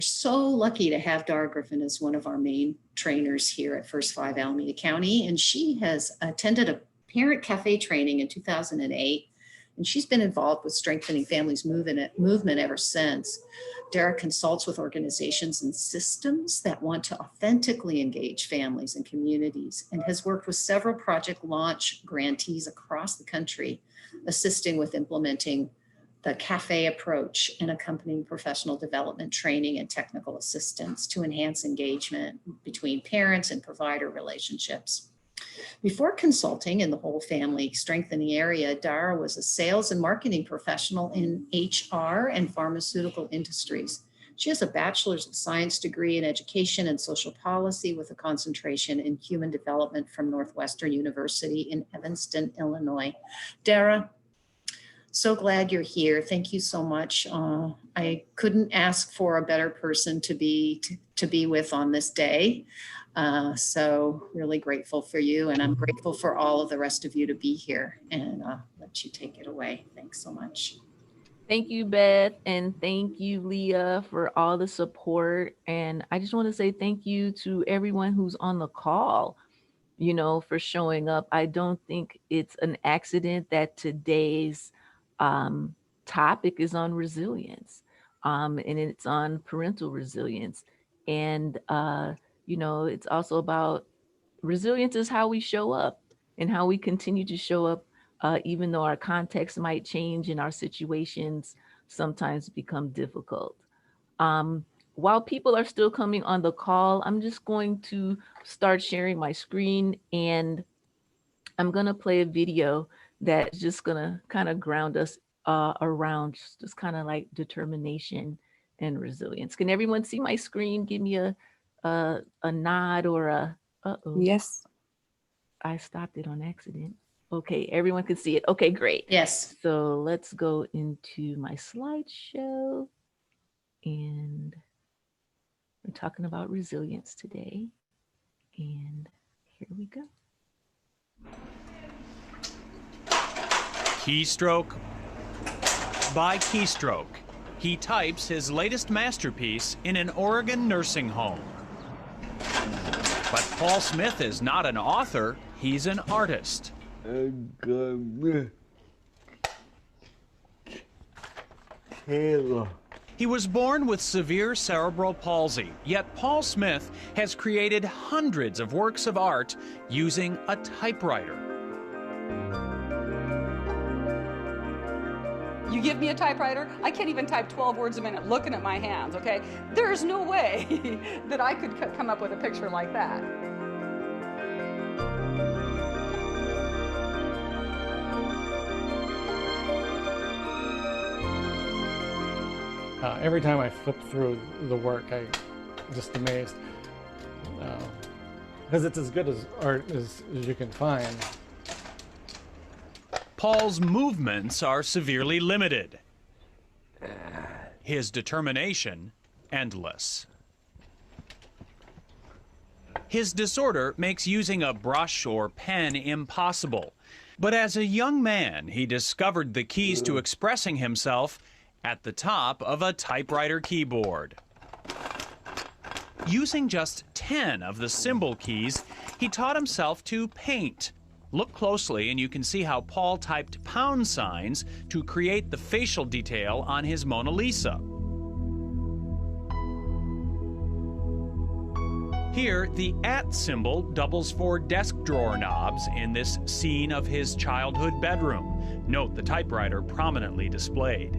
So lucky to have Dara Griffin as one of our main trainers here at First 5 Alameda County, and she has attended a parent cafe training in 2008, and she's been involved with strengthening families movement ever since. Dara consults with organizations and systems that want to authentically engage families and communities, and has worked with several project launch grantees across the country, assisting with implementing the Café approach and accompanying professional development training and technical assistance to enhance engagement between parents and provider relationships. Before consulting in the whole family strengthening area, Dara was a sales and marketing professional in HR and pharmaceutical industries. She has a Bachelor of Science degree in education and social policy with a concentration in human development from Northwestern University in Evanston, Illinois. Dara, so glad you're here. Thank you so much. I couldn't ask for a better person to be with on this day. So really grateful for you, and I'm grateful for all of the rest of you to be here, and let you take it away. Thanks so much. Thank you, Beth, and thank you, Leah, for all the support. And I just want to say thank you to everyone who's on the call, you know, for showing up. I don't think it's an accident that today's topic is on resilience, and it's on parental resilience. And, you know, it's also about resilience is how we show up and how we continue to show up, even though our context might change and our situations sometimes become difficult. While people are still coming on the call, I'm just going to start sharing my screen, and I'm going to play a video that's just going to kind of ground us around just kind of like determination and resilience. Can everyone see my screen? Give me a nod or a, uh-oh. Yes. I stopped it on accident. Okay, everyone can see it. Okay, great. Yes. So let's go into my slideshow, and we're talking about resilience today. And here we go. Keystroke by keystroke, he types his latest masterpiece in an Oregon nursing home. But Paul Smith is not an author, he's an artist. He was born with severe cerebral palsy, yet Paul Smith has created hundreds of works of art using a typewriter. You give me a typewriter, I can't even type 12 words a minute looking at my hands, okay? There's no way that I could come up with a picture like that. Every time I flip through the work, I'm just amazed. Because it's as good as art as you can find. Paul's movements are severely limited. His determination, endless. His disorder makes using a brush or pen impossible. But as a young man, he discovered the keys to expressing himself at the top of a typewriter keyboard. Using just 10 of the symbol keys, he taught himself to paint. Look closely and you can see how Paul typed pound signs to create the facial detail on his Mona Lisa. Here, the @ symbol doubles for desk drawer knobs in this scene of his childhood bedroom. Note the typewriter prominently displayed.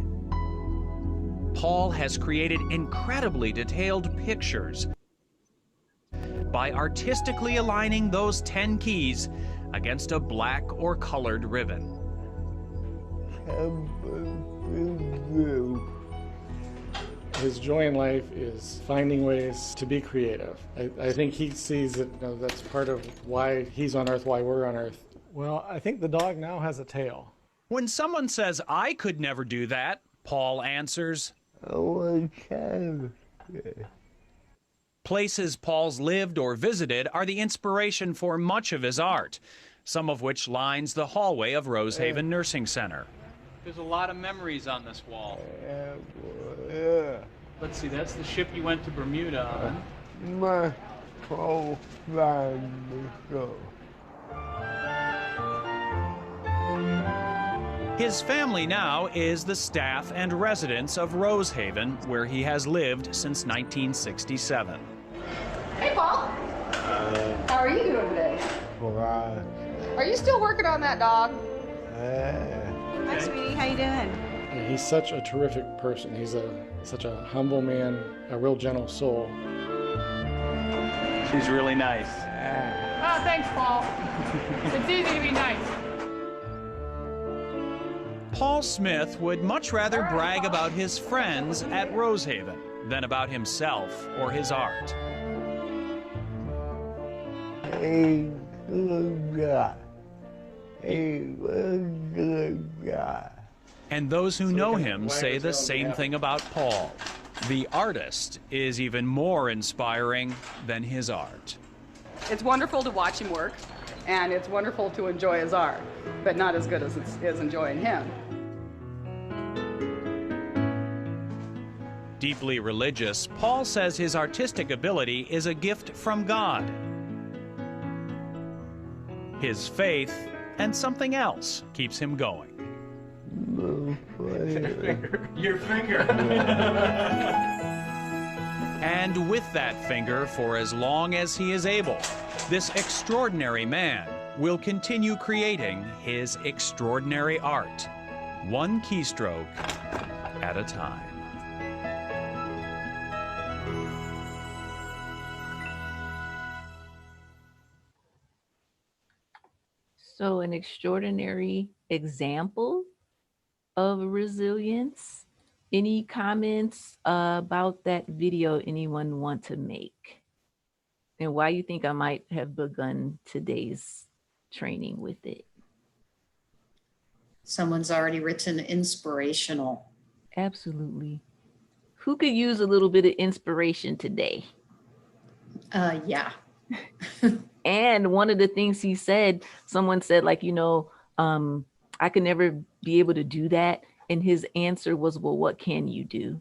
Paul has created incredibly detailed pictures by artistically aligning those 10 keys against a black or colored ribbon. His joy in life is finding ways to be creative. I think he sees that, you know, that's part of why he's on Earth, why we're on Earth. Well, I think the dog now has a tail. When someone says, "I could never do that," Paul answers, "Oh, I can." Places Paul's lived or visited are the inspiration for much of his art, some of which lines the hallway of Rosehaven Nursing Center. There's a lot of memories on this wall. Let's see, that's the ship you went to Bermuda on. My whole family go. His family now is the staff and residents of Rosehaven, where he has lived since 1967. Hey, Paul. How are you doing today? Right. Are you still working on that dog? Hi, sweetie. How you doing? Yeah, he's such a terrific person. He's such a humble man, a real gentle soul. She's really nice. Ah, thanks, Paul. It's easy to be nice. Paul Smith would much rather brag about his friends at Rosehaven than about himself or his art. He's a good guy. He's a good guy. And those who know him say the same thing about Paul. The artist is even more inspiring than his art. It's wonderful to watch him work, and it's wonderful to enjoy his art, but not as good as enjoying him. Deeply religious, Paul says his artistic ability is a gift from God. His faith and something else keeps him going. Your finger. And with that finger for as long as he is able, this extraordinary man will continue creating his extraordinary art, one keystroke at a time. So an extraordinary example of resilience. Any comments about that video anyone want to make? And why you think I might have begun today's training with it? Someone's already written inspirational. Absolutely. Who could use a little bit of inspiration today? Yeah. And one of the things he said, someone said, like, I could never be able to do that. And his answer was, well, what can you do?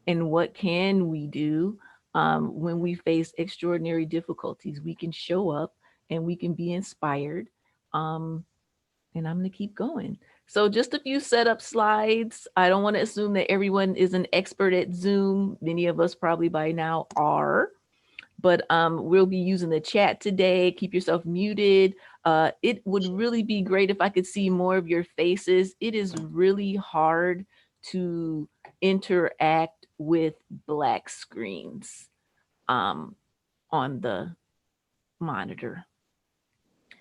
And what can we do when we face extraordinary difficulties? We can show up and we can be inspired. And I'm going to keep going. So just a few setup slides. I don't want to assume that everyone is an expert at Zoom. Many of us probably by now are. But we'll be using the chat today. Keep yourself muted. It would really be great if I could see more of your faces. It is really hard to interact with Black screens on the monitor.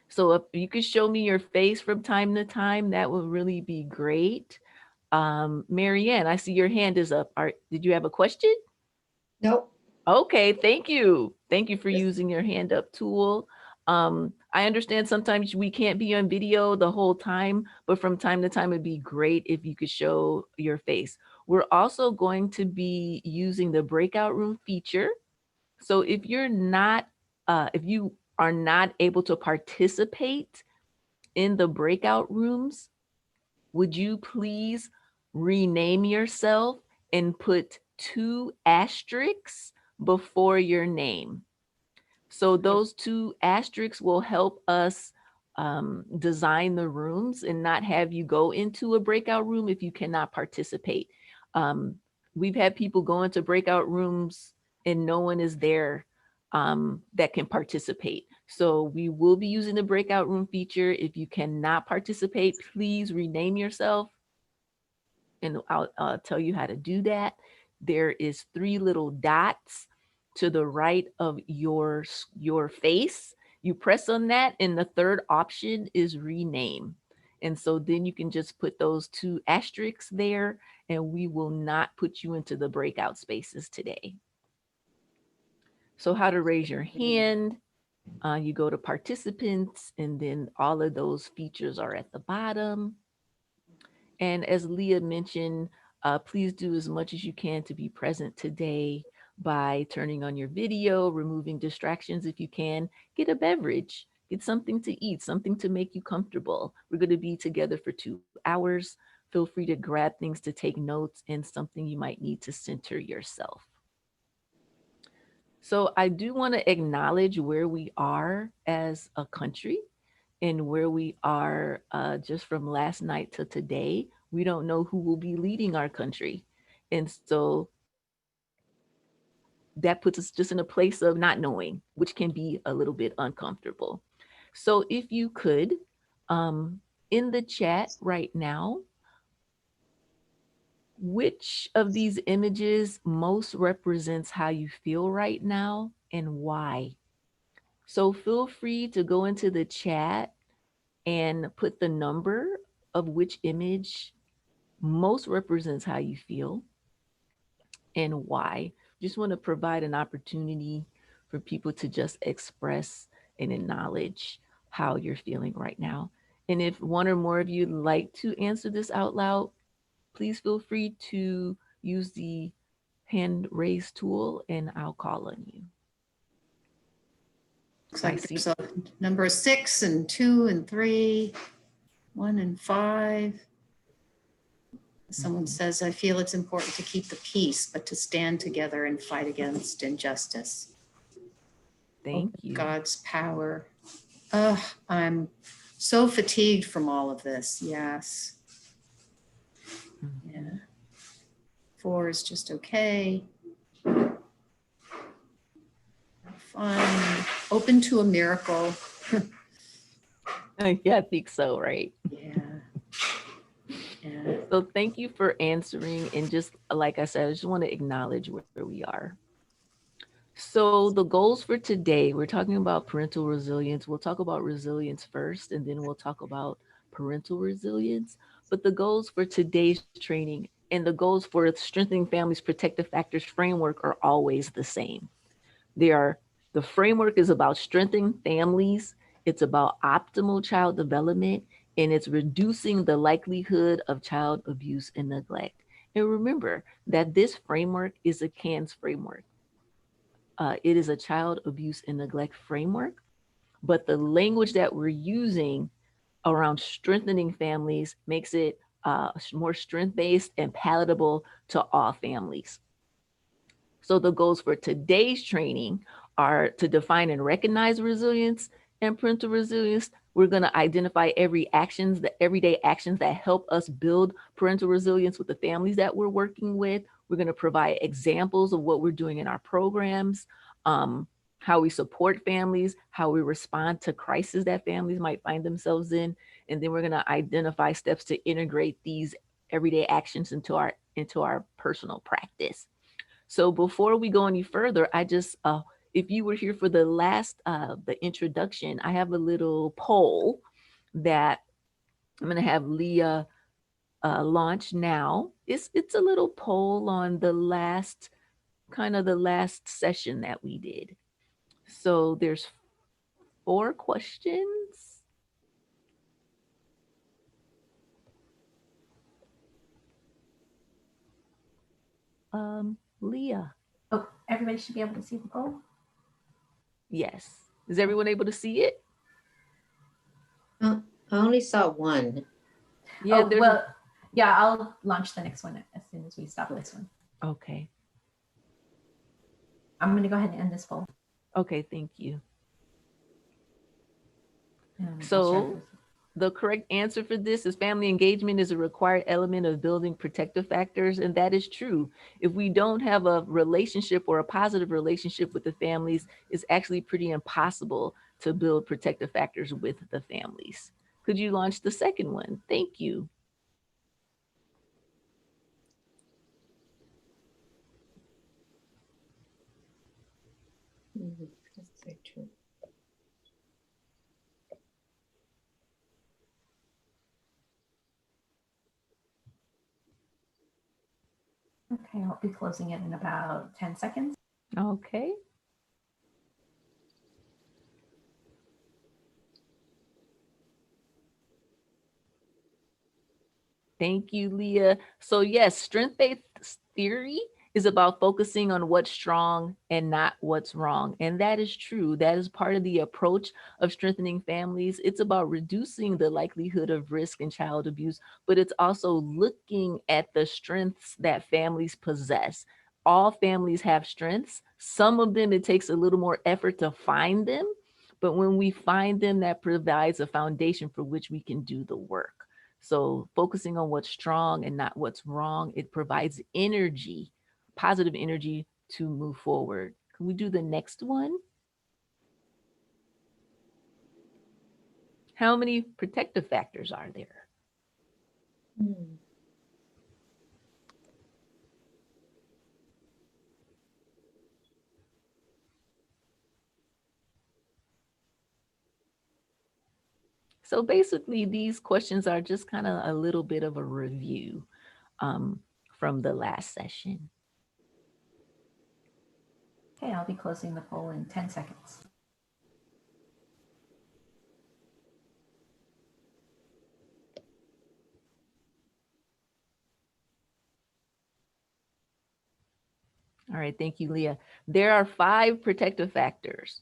So if you could show me your face from time to time, that would really be great. Marianne, I see your hand is up. Did you have a question? Nope. Okay, thank you. Thank you for using your hand up tool. I understand sometimes we can't be on video the whole time, but from time to time, it'd be great if you could show your face. We're also going to be using the breakout room feature. So if you are not able to participate in the breakout rooms, would you please rename yourself and put 2 asterisks before your name? So those 2 asterisks will help us design the rooms and not have you go into a breakout room if you cannot participate. We've had people go into breakout rooms and no one is there that can participate. So we will be using the breakout room feature. If you cannot participate, please rename yourself and I'll tell you how to do that. There is 3 little dots to the right of your face. You press on that and the 3rd option is rename. And so then you can just put those 2 asterisks there and we will not put you into the breakout spaces today. So how to raise your hand, you go to participants and then all of those features are at the bottom. And as Leah mentioned, please do as much as you can to be present today by turning on your video, removing distractions if you can, get a beverage, get something to eat, something to make you comfortable. We're going to be together for 2 hours. Feel free to grab things to take notes and something you might need to center yourself. So I do want to acknowledge where we are as a country and where we are just from last night to today. We don't know who will be leading our country. And so that puts us just in a place of not knowing, which can be a little bit uncomfortable. So if you could, in the chat right now, which of these images most represents how you feel right now and why? So feel free to go into the chat and put the number of which image most represents how you feel and why. Just want to provide an opportunity for people to just express and acknowledge how you're feeling right now. And if one or more of you would like to answer this out loud, please feel free to use the hand raise tool and I'll call on you. Looks like there's a number 6 and 2 and 3, 1 and 5. Someone says, I feel it's important to keep the peace, but to stand together and fight against injustice. Thank you. God's power. I'm so fatigued from all of this. Yes. Yeah. 4 is just okay. Fun. Open to a miracle. Yeah, I think so, right? Yeah. Yeah. So thank you for answering. And just like I said, I just want to acknowledge where we are. So the goals for today, we're talking about parental resilience. We'll talk about resilience first, and then we'll talk about parental resilience. But the goals for today's training and the goals for strengthening families' protective factors framework are always the same. The framework is about strengthening families. It's about optimal child development, and it's reducing the likelihood of child abuse and neglect. And remember that this framework is a CANS framework. It is a child abuse and neglect framework, but the language that we're using around strengthening families makes it more strength-based and palatable to all families. So the goals for today's training are to define and recognize resilience and parental resilience. We're going to identify the everyday actions that help us build parental resilience with the families that we're working with. We're going to provide examples of what we're doing in our programs, how we support families, how we respond to crises that families might find themselves in. And then we're going to identify steps to integrate these everyday actions into our personal practice. So before we go any further, I just, if you were here for the last, the introduction, I have a little poll that I'm going to have Leah launch now. It's a little poll on the last session that we did. So there's 4 questions. Leah. Oh, everybody should be able to see the poll? Yes. Is everyone able to see it? I only saw one. Yeah, yeah, I'll launch the next one as soon as we stop this one. Okay. I'm going to go ahead and end this poll. Okay, thank you. So the correct answer for this is family engagement is a required element of building protective factors. And that is true. If we don't have a relationship or a positive relationship with the families, it's actually pretty impossible to build protective factors with the families. Could you launch the second one? Thank you. That's so true. Okay, I'll be closing it in about 10 seconds. Okay. Thank you, Leah. So yes, strength-based theory is about focusing on what's strong and not what's wrong. And that is true. That is part of the approach of strengthening families. It's about reducing the likelihood of risk and child abuse, but it's also looking at the strengths that families possess. all families have strengths. Some of them, it takes a little more effort to find them, but when we find them, that provides a foundation for which we can do the work. So focusing on what's strong and not what's wrong, it provides energy, positive energy to move forward. Can we do the next one? How many protective factors are there? So basically, these questions are just kind of a little bit of a review from the last session. Okay, I'll be closing the poll in 10 seconds. All right, thank you, Leah. There are 5 protective factors.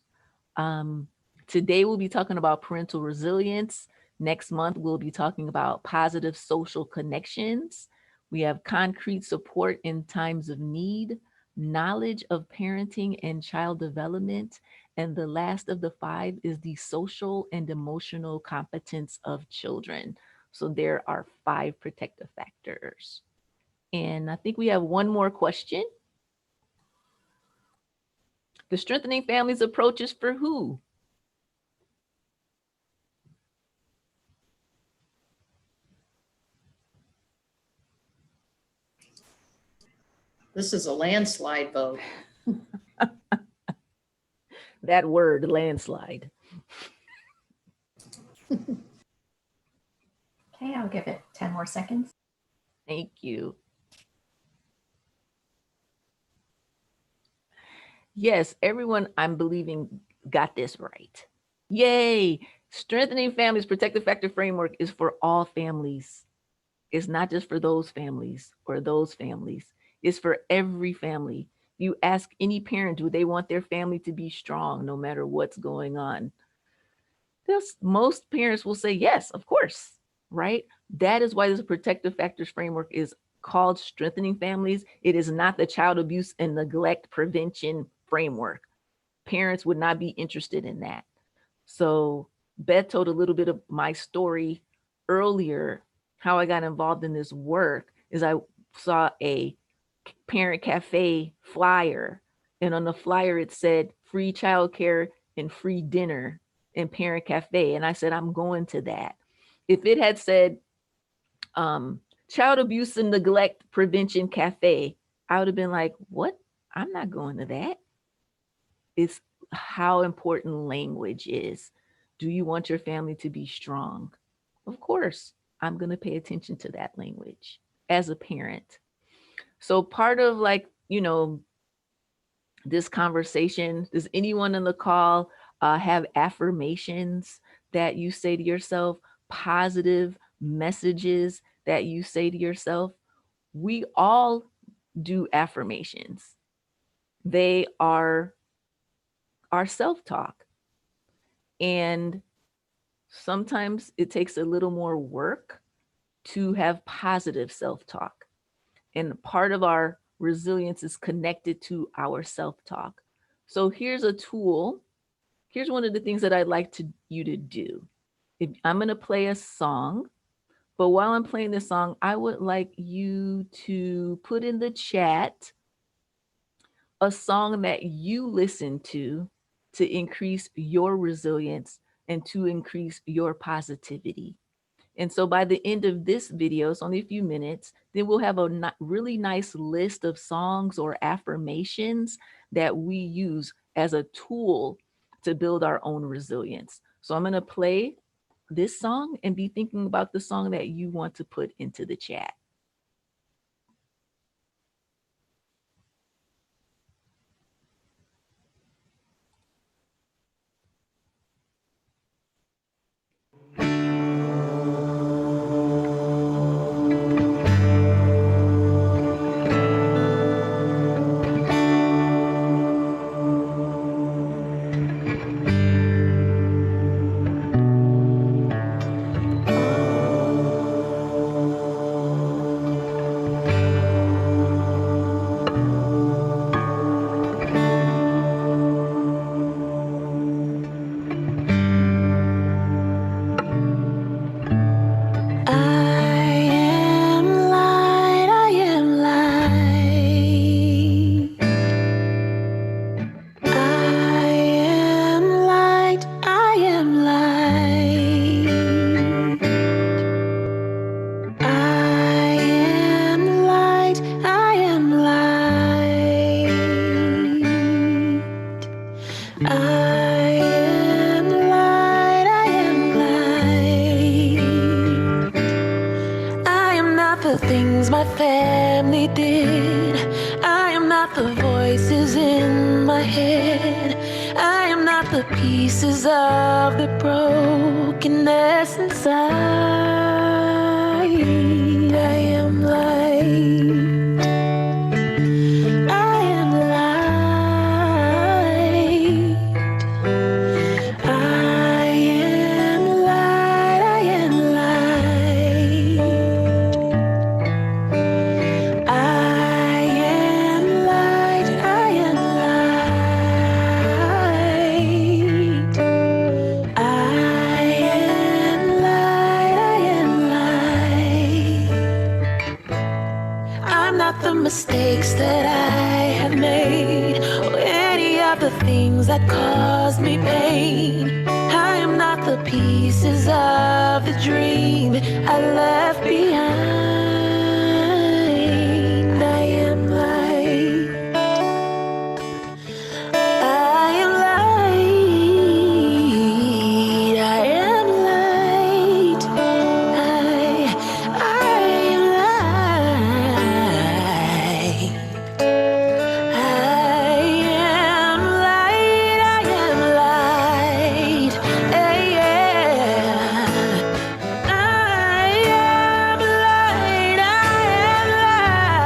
Today we'll be talking about parental resilience. Next month, we'll be talking about positive social connections. We have concrete support in times of need, knowledge of parenting and child development. And the last of the 5 is the social and emotional competence of children. So there are 5 protective factors. And I think we have one more question. The Strengthening Families approach is for who? This is a landslide vote. That word, landslide. Okay, I'll give it 10 more seconds. Thank you. Yes, everyone, I'm believing, got this right. Yay! Strengthening Families Protective Factor Framework is for all families. It's not just for those families or those families. It's for every family. You ask any parent, do they want their family to be strong no matter what's going on? Most parents will say, yes, of course, right? That is why this protective factors framework is called Strengthening Families. It is not the child abuse and neglect prevention framework. Parents would not be interested in that. So Beth told a little bit of my story earlier. How I got involved in this work is I saw a parent cafe flyer, and on the flyer it said free childcare and free dinner in parent cafe. And I said, I'm going to that. If it had said child abuse and neglect prevention cafe, I would have been like, what? I'm not going to that. It's how important language is. Do you want your family to be strong? Of course, I'm going to pay attention to that language as a parent. So part of this conversation, does anyone on the call have affirmations that you say to yourself, positive messages that you say to yourself? We all do affirmations. They are our self-talk. And sometimes it takes a little more work to have positive self-talk. And part of our resilience is connected to our self-talk. So here's a tool. Here's one of the things that I'd like you to do. I'm going to play a song, but while I'm playing this song, I would like you to put in the chat a song that you listen to increase your resilience and to increase your positivity. And so by the end of this video, it's only a few minutes, then we'll have a really nice list of songs or affirmations that we use as a tool to build our own resilience. So I'm going to play this song and be thinking about the song that you want to put into the chat. I am light, I am light. I am not the things my family did. I am not the voices in my head. I am not the pieces of the brokenness inside. I am light. I am light. I am light. I am light. I am light. I am light. I am light. I am light. I'm not the mistakes that I have made, or any of the things that caused me pain. I am not the pieces of the dream I left behind. I am light. I am light. I am light. I am light. I am light. I am light. Yeah. I am light. I am light.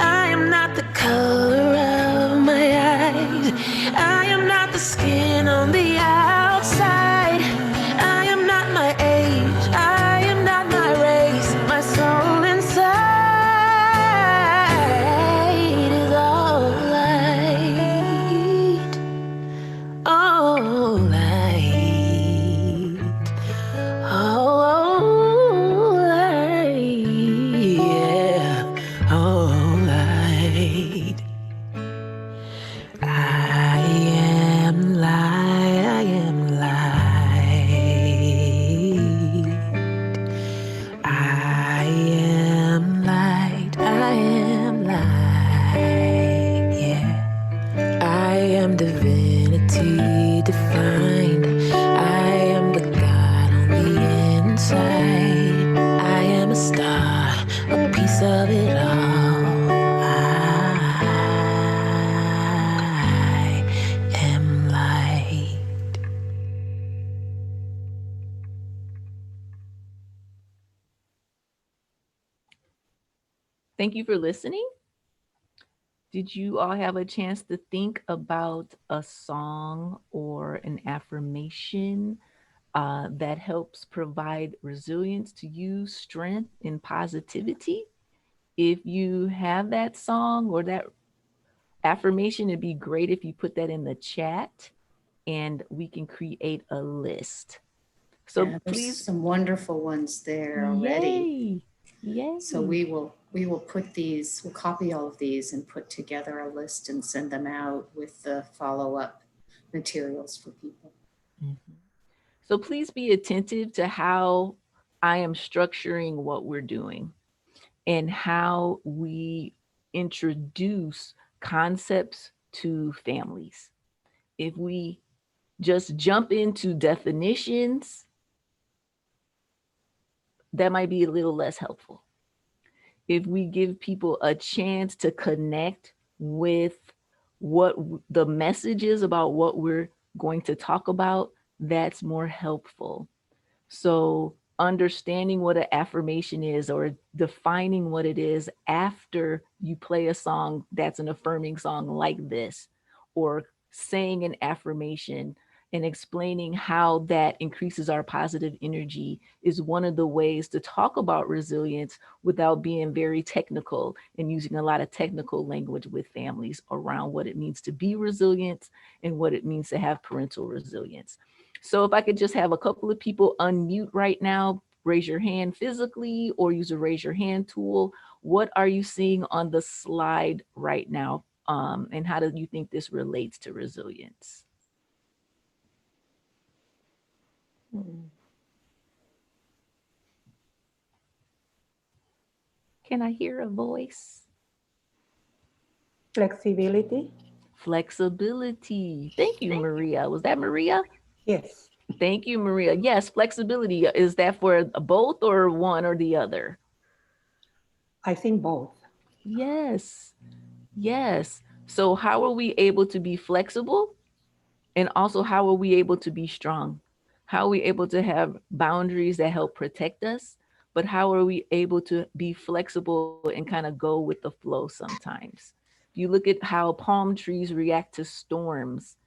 I am not the color of my eyes. I am not the skin on the outside. I am not my age. I am not my race. My soul inside is all light. All light. Oh, light. Yeah. Oh, light. I am light. I am light. I am light. I am light. Yeah. I am divinity defined. I am the God on the inside. I am a star, a piece of it all. I am light. Thank you for listening. Did you all have a chance to think about a song or an affirmation that helps provide resilience to you, strength, and positivity? If you have that song or that affirmation, it'd be great if you put that in the chat and we can create a list. So Yeah, there's please, some wonderful ones there already. Yay. So we will put these, we'll copy all of these and put together a list and send them out with the follow-up materials for people. So please be attentive to how I am structuring what we're doing and how we introduce concepts to families. If we just jump into definitions, that might be a little less helpful. If we give people a chance to connect with what the message is about what we're going to talk about, that's more helpful. So understanding what an affirmation is or defining what it is after you play a song that's an affirming song like this, or saying an affirmation and explaining how that increases our positive energy is one of the ways to talk about resilience without being very technical and using a lot of technical language with families around what it means to be resilient and what it means to have parental resilience. So if I could just have a couple of people unmute right now, raise your hand physically or use a raise your hand tool. What are you seeing on the slide right now? And how do you think this relates to resilience? Can I hear a voice? Flexibility. Flexibility. Thank you, Maria. Was that Maria? Yes. Thank you, Maria. Yes, flexibility. Is that for both or one or the other? I think both. Yes. Yes. So how are we able to be flexible? And also, how are we able to be strong? How are we able to have boundaries that help protect us? But how are we able to be flexible and kind of go with the flow sometimes? If you look at how palm trees react to storms,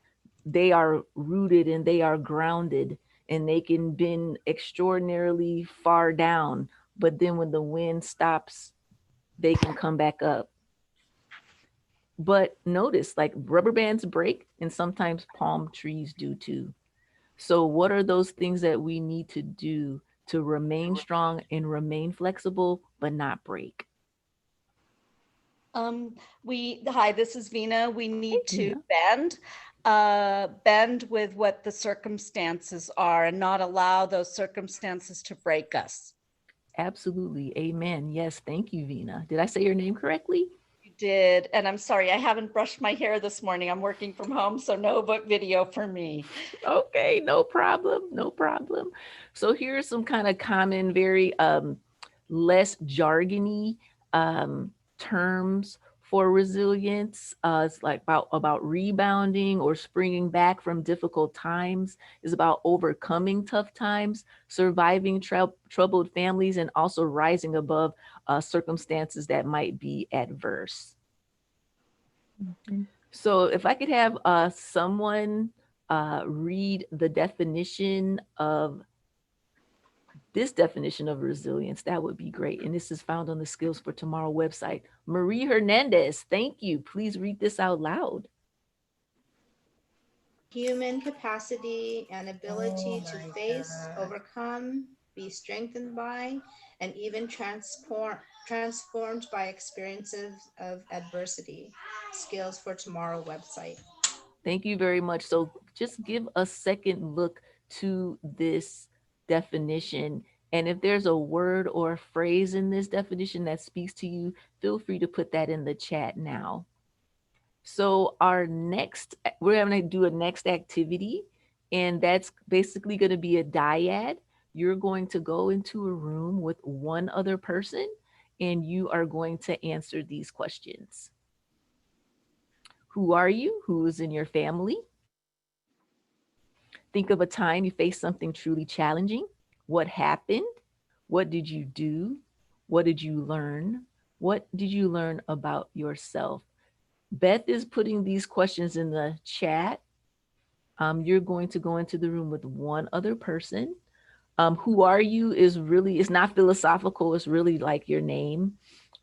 they are rooted and they are grounded, and they can bend extraordinarily far down. But then when the wind stops, they can come back up. But notice, like, rubber bands break, and sometimes palm trees do too. So what are those things that we need to do to remain strong and remain flexible, but not break? Hi, this is Vina. We need to Vina. bend with what the circumstances are and not allow those circumstances to break us. Absolutely. Amen. Yes. Thank you, Vina. Did I say your name correctly? You did. And I'm sorry, I haven't brushed my hair this morning. I'm working from home, so no video for me. Okay, no problem. No problem. So here's some kind of common, very less jargony terms for resilience. It's like about rebounding or springing back from difficult times. Is about overcoming tough times, surviving troubled families, and also rising above circumstances that might be adverse. Mm-hmm. So if I could have someone read the definition of this definition of resilience, that would be great. And this is found on the Skills for Tomorrow website. Marie Hernandez, thank you. Please read this out loud. Human capacity and ability to face, overcome, be strengthened by, and even transformed by experiences of adversity. Skills for Tomorrow website. Thank you very much. So just give a second look to this definition. And if there's a word or a phrase in this definition that speaks to you, feel free to put that in the chat now. So we're going to do a next activity, and that's basically going to be a dyad. You're going to go into a room with one other person, and you are going to answer these questions. Who are you? Who is in your family? Think of a time you faced something truly challenging. What happened? What did you do? What did you learn? What did you learn about yourself? Beth is putting these questions in the chat. You're going to go into the room with one other person. Who are you is really, it's not philosophical. It's really like your name.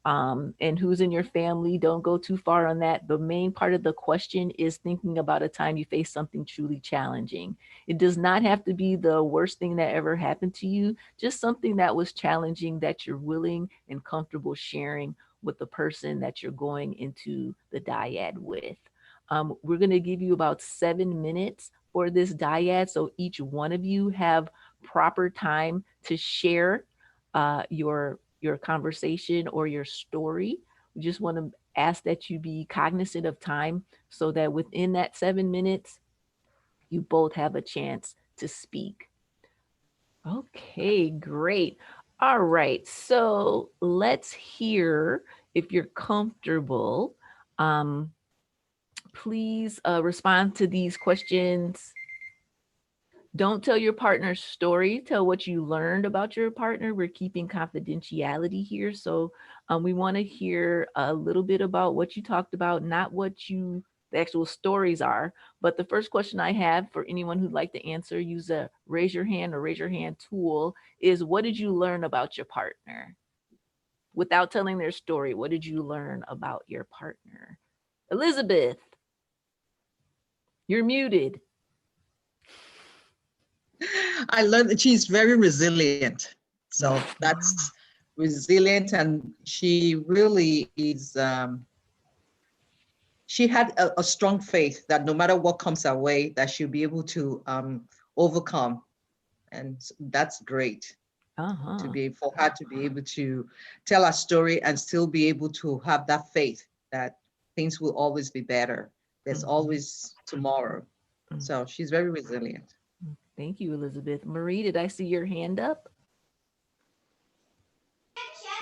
And who's in your family. Don't go too far on that. The main part of the question is thinking about a time you faced something truly challenging. It does not have to be the worst thing that ever happened to you, just something that was challenging that you're willing and comfortable sharing with the person that you're going into the dyad with. We're going to give you about 7 minutes for this dyad. So each one of you have proper time to share your conversation or your story. We just want to ask that you be cognizant of time so that within that 7 minutes, you both have a chance to speak. Okay, great. All right, so let's hear, if you're comfortable, please respond to these questions. Don't tell your partner's story. Tell what you learned about your partner. We're keeping confidentiality here. So we want to hear a little bit about what you talked about, not what the actual stories are. But the first question I have for anyone who'd like to answer, use a raise your hand tool, is what did you learn about your partner? Without telling their story, what did you learn about your partner? Elizabeth, you're muted. I learned that she's very resilient. So that's resilient, and she really is, she had a strong faith that no matter what comes our way, that she'll be able to overcome. And that's great for her to be able to tell her story and still be able to have that faith that things will always be better. there's always tomorrow. So she's very resilient. Thank you, Elizabeth. Marie, did I see your hand up?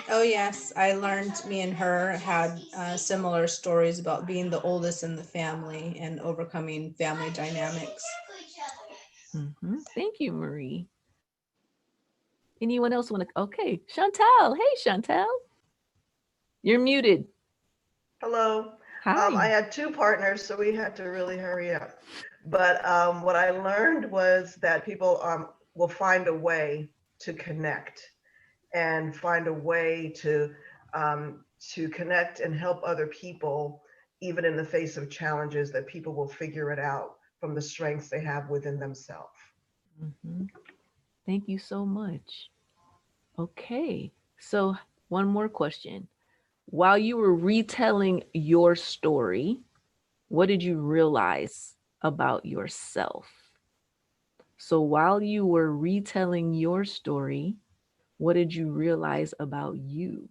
Oh yes, I learned me and her had similar stories about being the oldest in the family and overcoming family dynamics. Thank you, Marie. Anyone else want to? Okay, Chantal. Hey, Chantal. You're muted. Hello. Hi. I had two partners, so we had to really hurry up. But what I learned was that people will find a way to connect and find a way to connect and help other people, even in the face of challenges, that people will figure it out from the strengths they have within themselves. Thank you so much. Okay, so one more question. While you were retelling your story, what did you realize about yourself? So while you were retelling your story, what did you realize about you?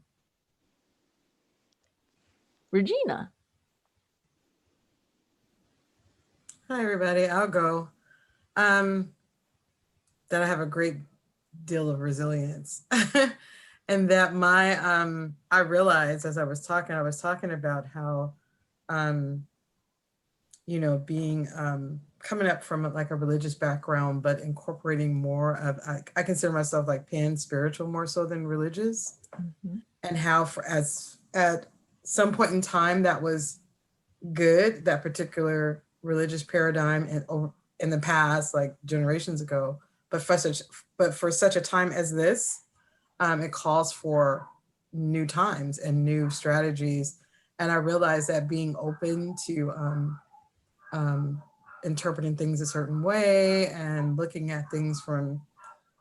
Regina. Hi, everybody. I'll go. That I have a great deal of resilience. And that I realized as I was talking about how, being, coming up from like a religious background, but incorporating more of, I consider myself like pan-spiritual more so than religious. And how at some point in time that was good, that particular religious paradigm in the past, like generations ago, but for such a time as this, it calls for new times and new strategies. And I realized that being open to interpreting things a certain way and looking at things from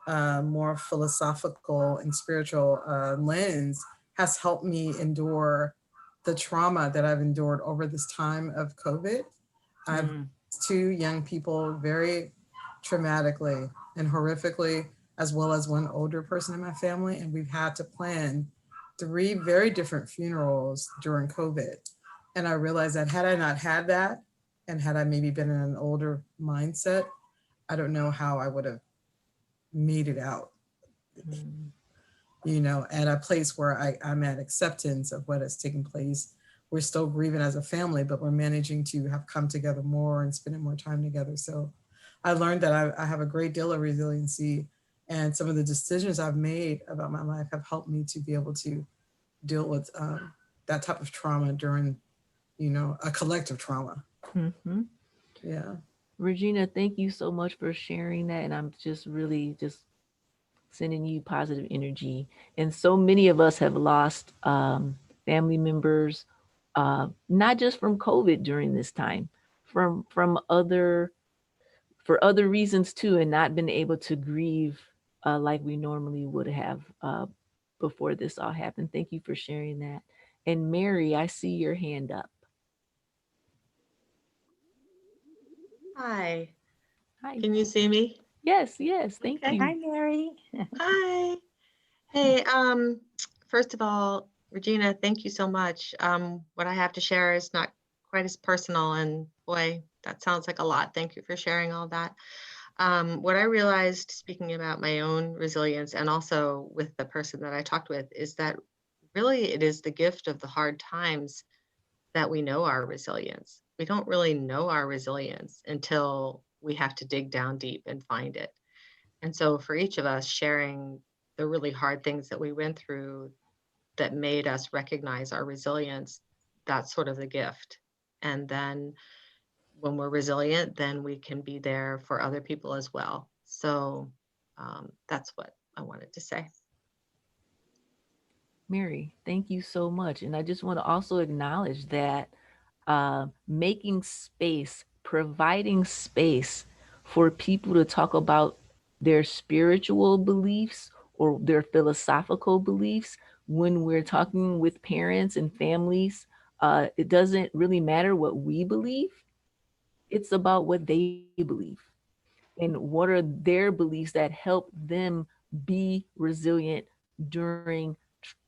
more philosophical and spiritual lens has helped me endure the trauma that I've endured over this time of COVID. I've two young people very traumatically and horrifically, as well as one older person in my family. And we've had to plan 3 very different funerals during COVID. And I realized that had I not had that, and had I maybe been in an older mindset, I don't know how I would have made it out, at a place where I'm at acceptance of what has taken place. We're still grieving as a family, but we're managing to have come together more and spending more time together. So I learned that I have a great deal of resiliency, and some of the decisions I've made about my life have helped me to be able to deal with that type of trauma during, a collective trauma. Yeah. Regina, thank you so much for sharing that. And I'm just really sending you positive energy. And so many of us have lost family members, not just from COVID during this time, for other reasons too, and not been able to grieve like we normally would have before this all happened. Thank you for sharing that. And Mary, I see your hand up. Hi. Hi. Can you see me? Yes, thank you. Hi, Mary. Hi. Hey, first of all, Regina, thank you so much. What I have to share is not quite as personal, and boy, that sounds like a lot. Thank you for sharing all that. What I realized, speaking about my own resilience and also with the person that I talked with, is that really it is the gift of the hard times that we know our resilience. We don't really know our resilience until we have to dig down deep and find it. And so for each of us, sharing the really hard things that we went through that made us recognize our resilience, that's sort of the gift. And then when we're resilient, then we can be there for other people as well. So that's what I wanted to say. Mary, thank you so much. And I just want to also acknowledge that making space, providing space for people to talk about their spiritual beliefs or their philosophical beliefs when we're talking with parents and families, it doesn't really matter what we believe. It's about what they believe and what are their beliefs that help them be resilient during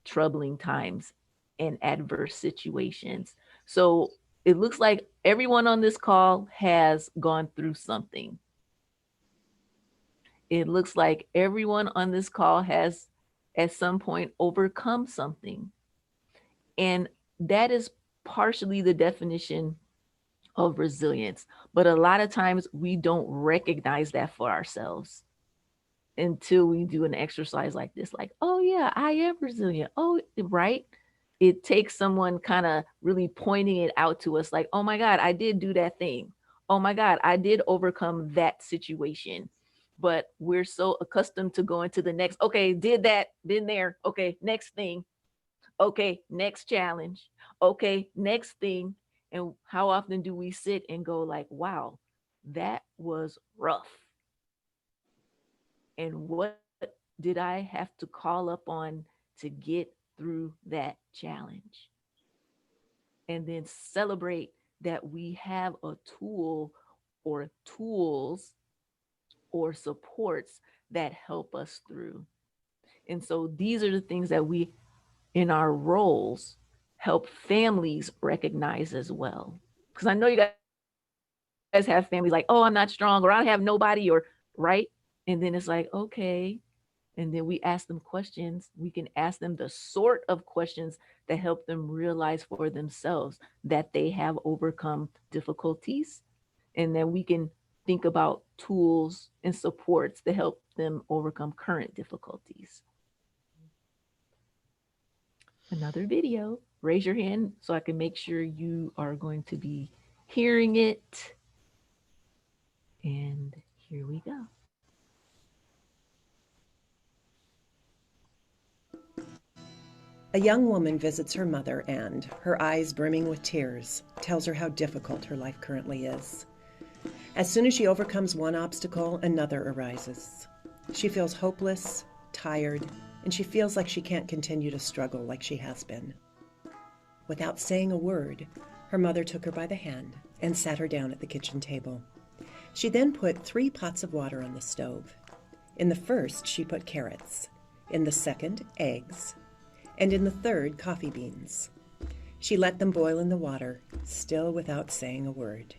troubling times and adverse situations. So it looks like Everyone on this call has gone through something. It looks like everyone on this call has at some point overcome something. And that is partially the definition of resilience. But a lot of times we don't recognize that for ourselves until we do an exercise like this, like, oh yeah, I am resilient. Oh, right. It takes someone kind of really pointing it out to us, like, oh my God, I did do that thing. Oh my God, I did overcome that situation. But we're so accustomed to going to the next, okay, did that, been there. Okay, next thing. Okay, next challenge. Okay, next thing. And how often do we sit and go like, wow, that was rough. And what did I have to call up on to get through that challenge? And then celebrate that we have a tool or tools or supports that help us through. And so these are the things that we, in our roles, help families recognize as well. Because I know you guys have families like, oh, I'm not strong, or I have nobody, or right. And then it's like, okay. And then we ask them questions. We can ask them the sort of questions that help them realize for themselves that they have overcome difficulties. And then we can think about tools and supports to help them overcome current difficulties. Another video. Raise your hand so I can make sure you are going to be hearing it. And here we go. A young woman visits her mother and, her eyes brimming with tears, tells her how difficult her life currently is. As soon as she overcomes one obstacle, another arises. She feels hopeless, tired, and she feels like she can't continue to struggle like she has been. Without saying a word, her mother took her by the hand and sat her down at the kitchen table. She then put 3 pots of water on the stove. In the first, she put carrots. In the second, eggs. And in the third, coffee beans. She let them boil in the water, still without saying a word.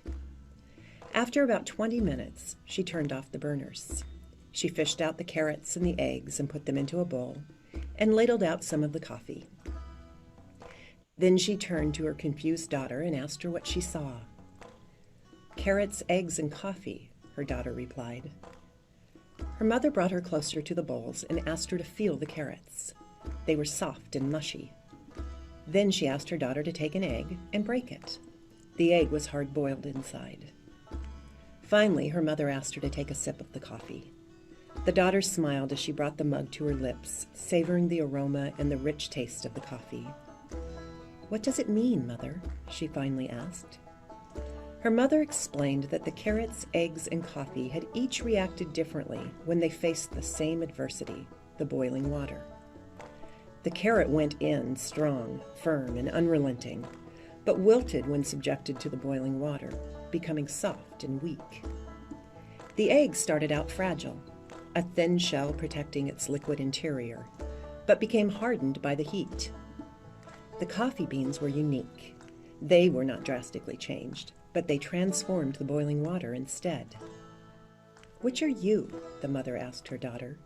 After about 20 minutes, she turned off the burners. She fished out the carrots and the eggs and put them into a bowl and ladled out some of the coffee. Then she turned to her confused daughter and asked her what she saw. "Carrots, eggs, and coffee," her daughter replied. Her mother brought her closer to the bowls and asked her to feel the carrots. They were soft and mushy. Then she asked her daughter to take an egg and break it. The egg was hard-boiled inside. Finally, her mother asked her to take a sip of the coffee. The daughter smiled as she brought the mug to her lips, savoring the aroma and the rich taste of the coffee. "What does it mean, Mother?" she finally asked. Her mother explained that the carrots, eggs, and coffee had each reacted differently when they faced the same adversity, the boiling water. The carrot went in strong, firm, and unrelenting, but wilted when subjected to the boiling water, becoming soft and weak. The egg started out fragile, a thin shell protecting its liquid interior, but became hardened by the heat. The coffee beans were unique. They were not drastically changed, but they transformed the boiling water instead. "Which are you?" the mother asked her daughter.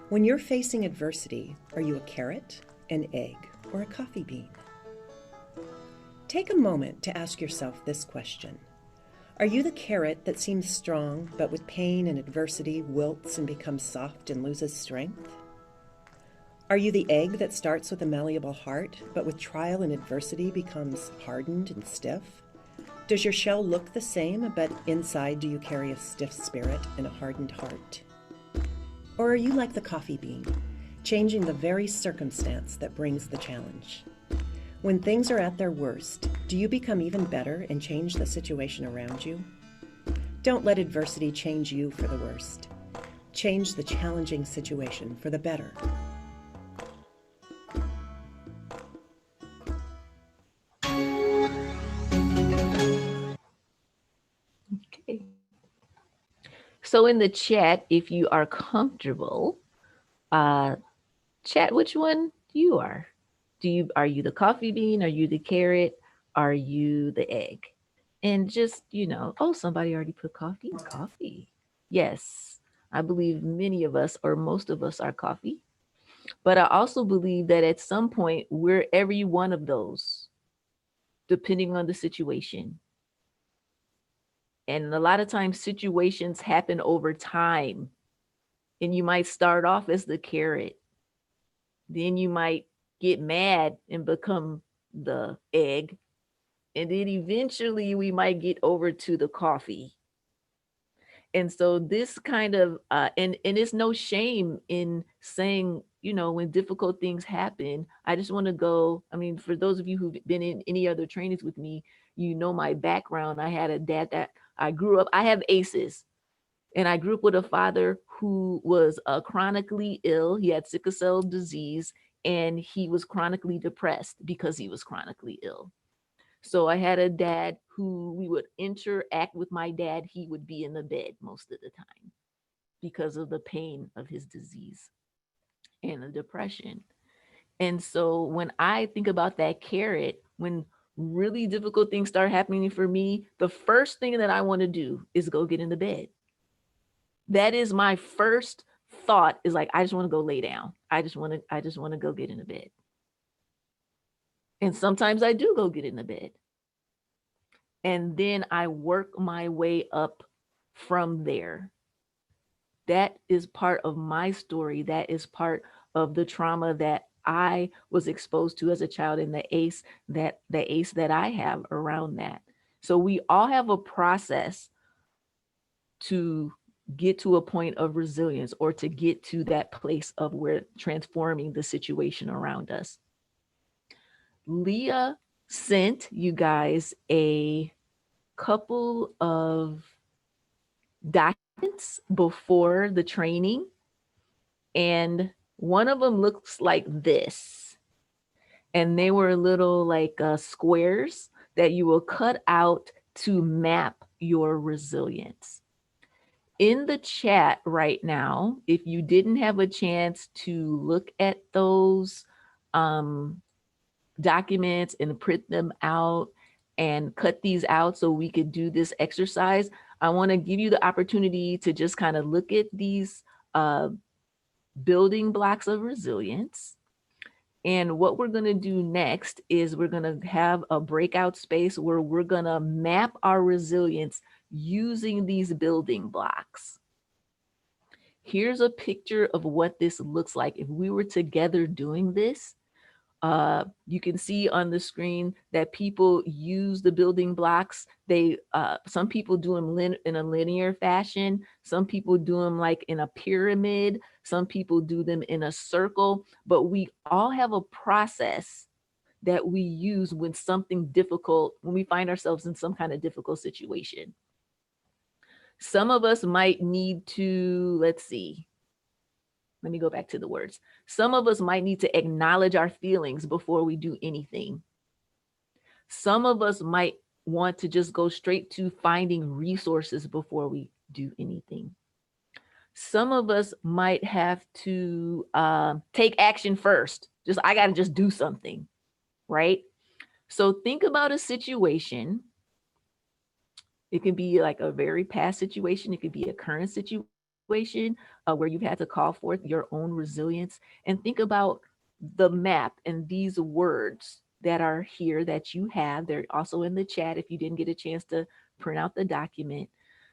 "When you're facing adversity, are you a carrot, an egg, or a coffee bean?" Take a moment to ask yourself this question. Are you the carrot that seems strong, but with pain and adversity wilts and becomes soft and loses strength? Are you the egg that starts with a malleable heart, but with trial and adversity becomes hardened and stiff? Does your shell look the same, but inside do you carry a stiff spirit and a hardened heart? Or are you like the coffee bean, changing the very circumstance that brings the challenge? When things are at their worst, do you become even better and change the situation around you? Don't let adversity change you for the worst. Change the challenging situation for the better. Okay. So in the chat, if you are comfortable, chat which one you are. Are you the coffee bean? Are you the carrot? Are you the egg? And just, oh, somebody already put coffee. Coffee. Yes, I believe many of us or most of us are coffee. But I also believe that at some point we're every one of those, depending on the situation. And a lot of times situations happen over time. And you might start off as the carrot. Then you might get mad and become the egg. And then eventually we might get over to the coffee. And so this kind of, and it's no shame in saying, when difficult things happen, I just want to go. I mean, for those of you who've been in any other trainings with me, my background. I had a dad that I grew up, I have ACEs. And I grew up with a father who was chronically ill. He had sickle cell disease, and he was chronically depressed because he was chronically ill. So I had a dad who we would interact with. My dad, he would be in the bed most of the time because of the pain of his disease and the depression. And so when I think about that carrot, when really difficult things start happening for me, the first thing that I want to do is go get in the bed. That is my first thought, is like, I just want to go lay down. I just want to go get in the bed. And sometimes I do go get in the bed. And then I work my way up from there. That is part of my story. That is part of the trauma that I was exposed to as a child, and the ACE that I have around that. So we all have a process to get to a point of resilience, or to get to that place of where transforming the situation around us. Leah sent you guys a couple of documents before the training, and one of them looks like this. And they were little like squares that you will cut out to map your resilience. In the chat right now, if you didn't have a chance to look at those documents and print them out and cut these out so we could do this exercise, I want to give you the opportunity to just kind of look at these building blocks of resilience. And what we're going to do next is we're going to have a breakout space where we're going to map our resilience using these building blocks. Here's a picture of what this looks like if we were together doing this. You can see on the screen that people use the building blocks. Some people do them in a linear fashion. Some people do them like in a pyramid. Some people do them in a circle. But we all have a process that we use when we find ourselves in some kind of difficult situation. Some of us might need to, let's see. Let me go back to the words. Some of us might need to acknowledge our feelings before we do anything. Some of us might want to just go straight to finding resources before we do anything. Some of us might have to take action first. I got to just do something, right? So think about a situation. It can be like a very past situation. It could be a current situation where you've had to call forth your own resilience, and think about the map and these words that are here that you have. They're also in the chat if you didn't get a chance to print out the document.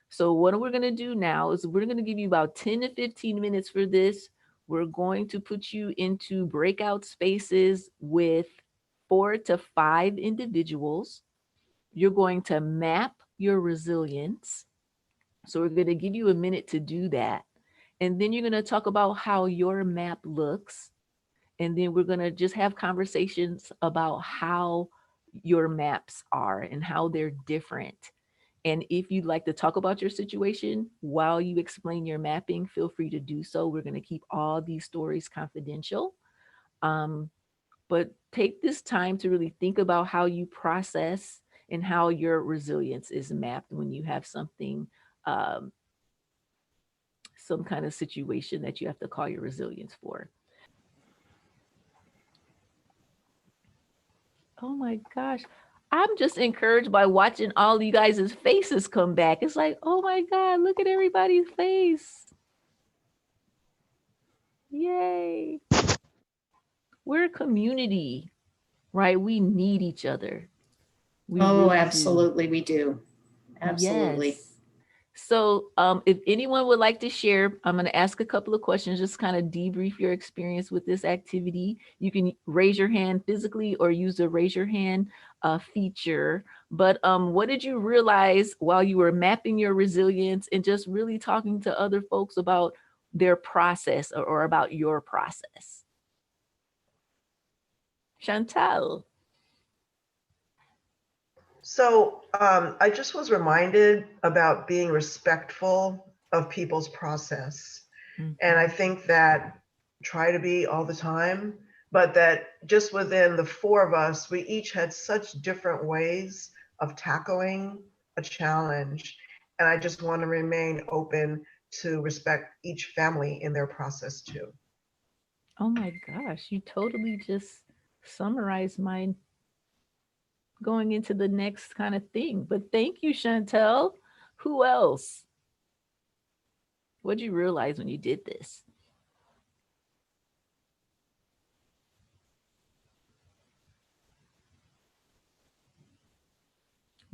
So what we're going to do now is we're going to give you about 10 to 15 minutes for this. We're going to put you into breakout spaces with 4 to 5 individuals. You're going to map your resilience. So we're going to give you a minute to do that. And then you're going to talk about how your map looks. And then we're going to just have conversations about how your maps are and how they're different. And if you'd like to talk about your situation while you explain your mapping, feel free to do so. We're going to keep all these stories confidential. But take this time to really think about how you process and how your resilience is mapped when you have something, some kind of situation that you have to call your resilience for. Oh my gosh. I'm just encouraged by watching all you guys' faces come back. It's like, oh my God, look at everybody's face. Yay. We're a community, right? We need each other. We really absolutely, we do. Absolutely. Yes. So if anyone would like to share, I'm going to ask a couple of questions, just kind of debrief your experience with this activity. You can raise your hand physically or use the raise your hand feature. But what did you realize while you were mapping your resilience and just really talking to other folks about their process or about your process? Chantal. So I just was reminded about being respectful of people's process. And I think that try to be all the time, but that just within the four of us, we each had such different ways of tackling a challenge. And I just want to remain open to respect each family in their process too. Oh my gosh, you totally just summarized mine going into the next kind of thing. But thank you, Chantel. Who else? What did you realize when you did this?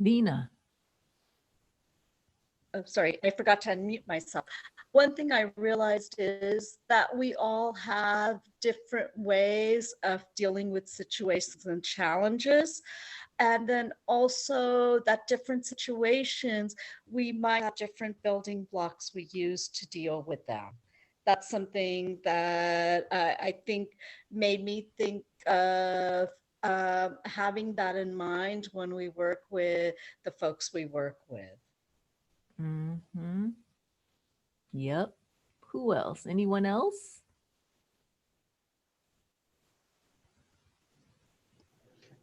Nina. Oh, sorry, I forgot to unmute myself. One thing I realized is that we all have different ways of dealing with situations and challenges. And then also that different situations, we might have different building blocks we use to deal with them. That's something that I think made me think of having that in mind when we work with the folks we work with. Mm-hmm. Yep. Who else? Anyone else?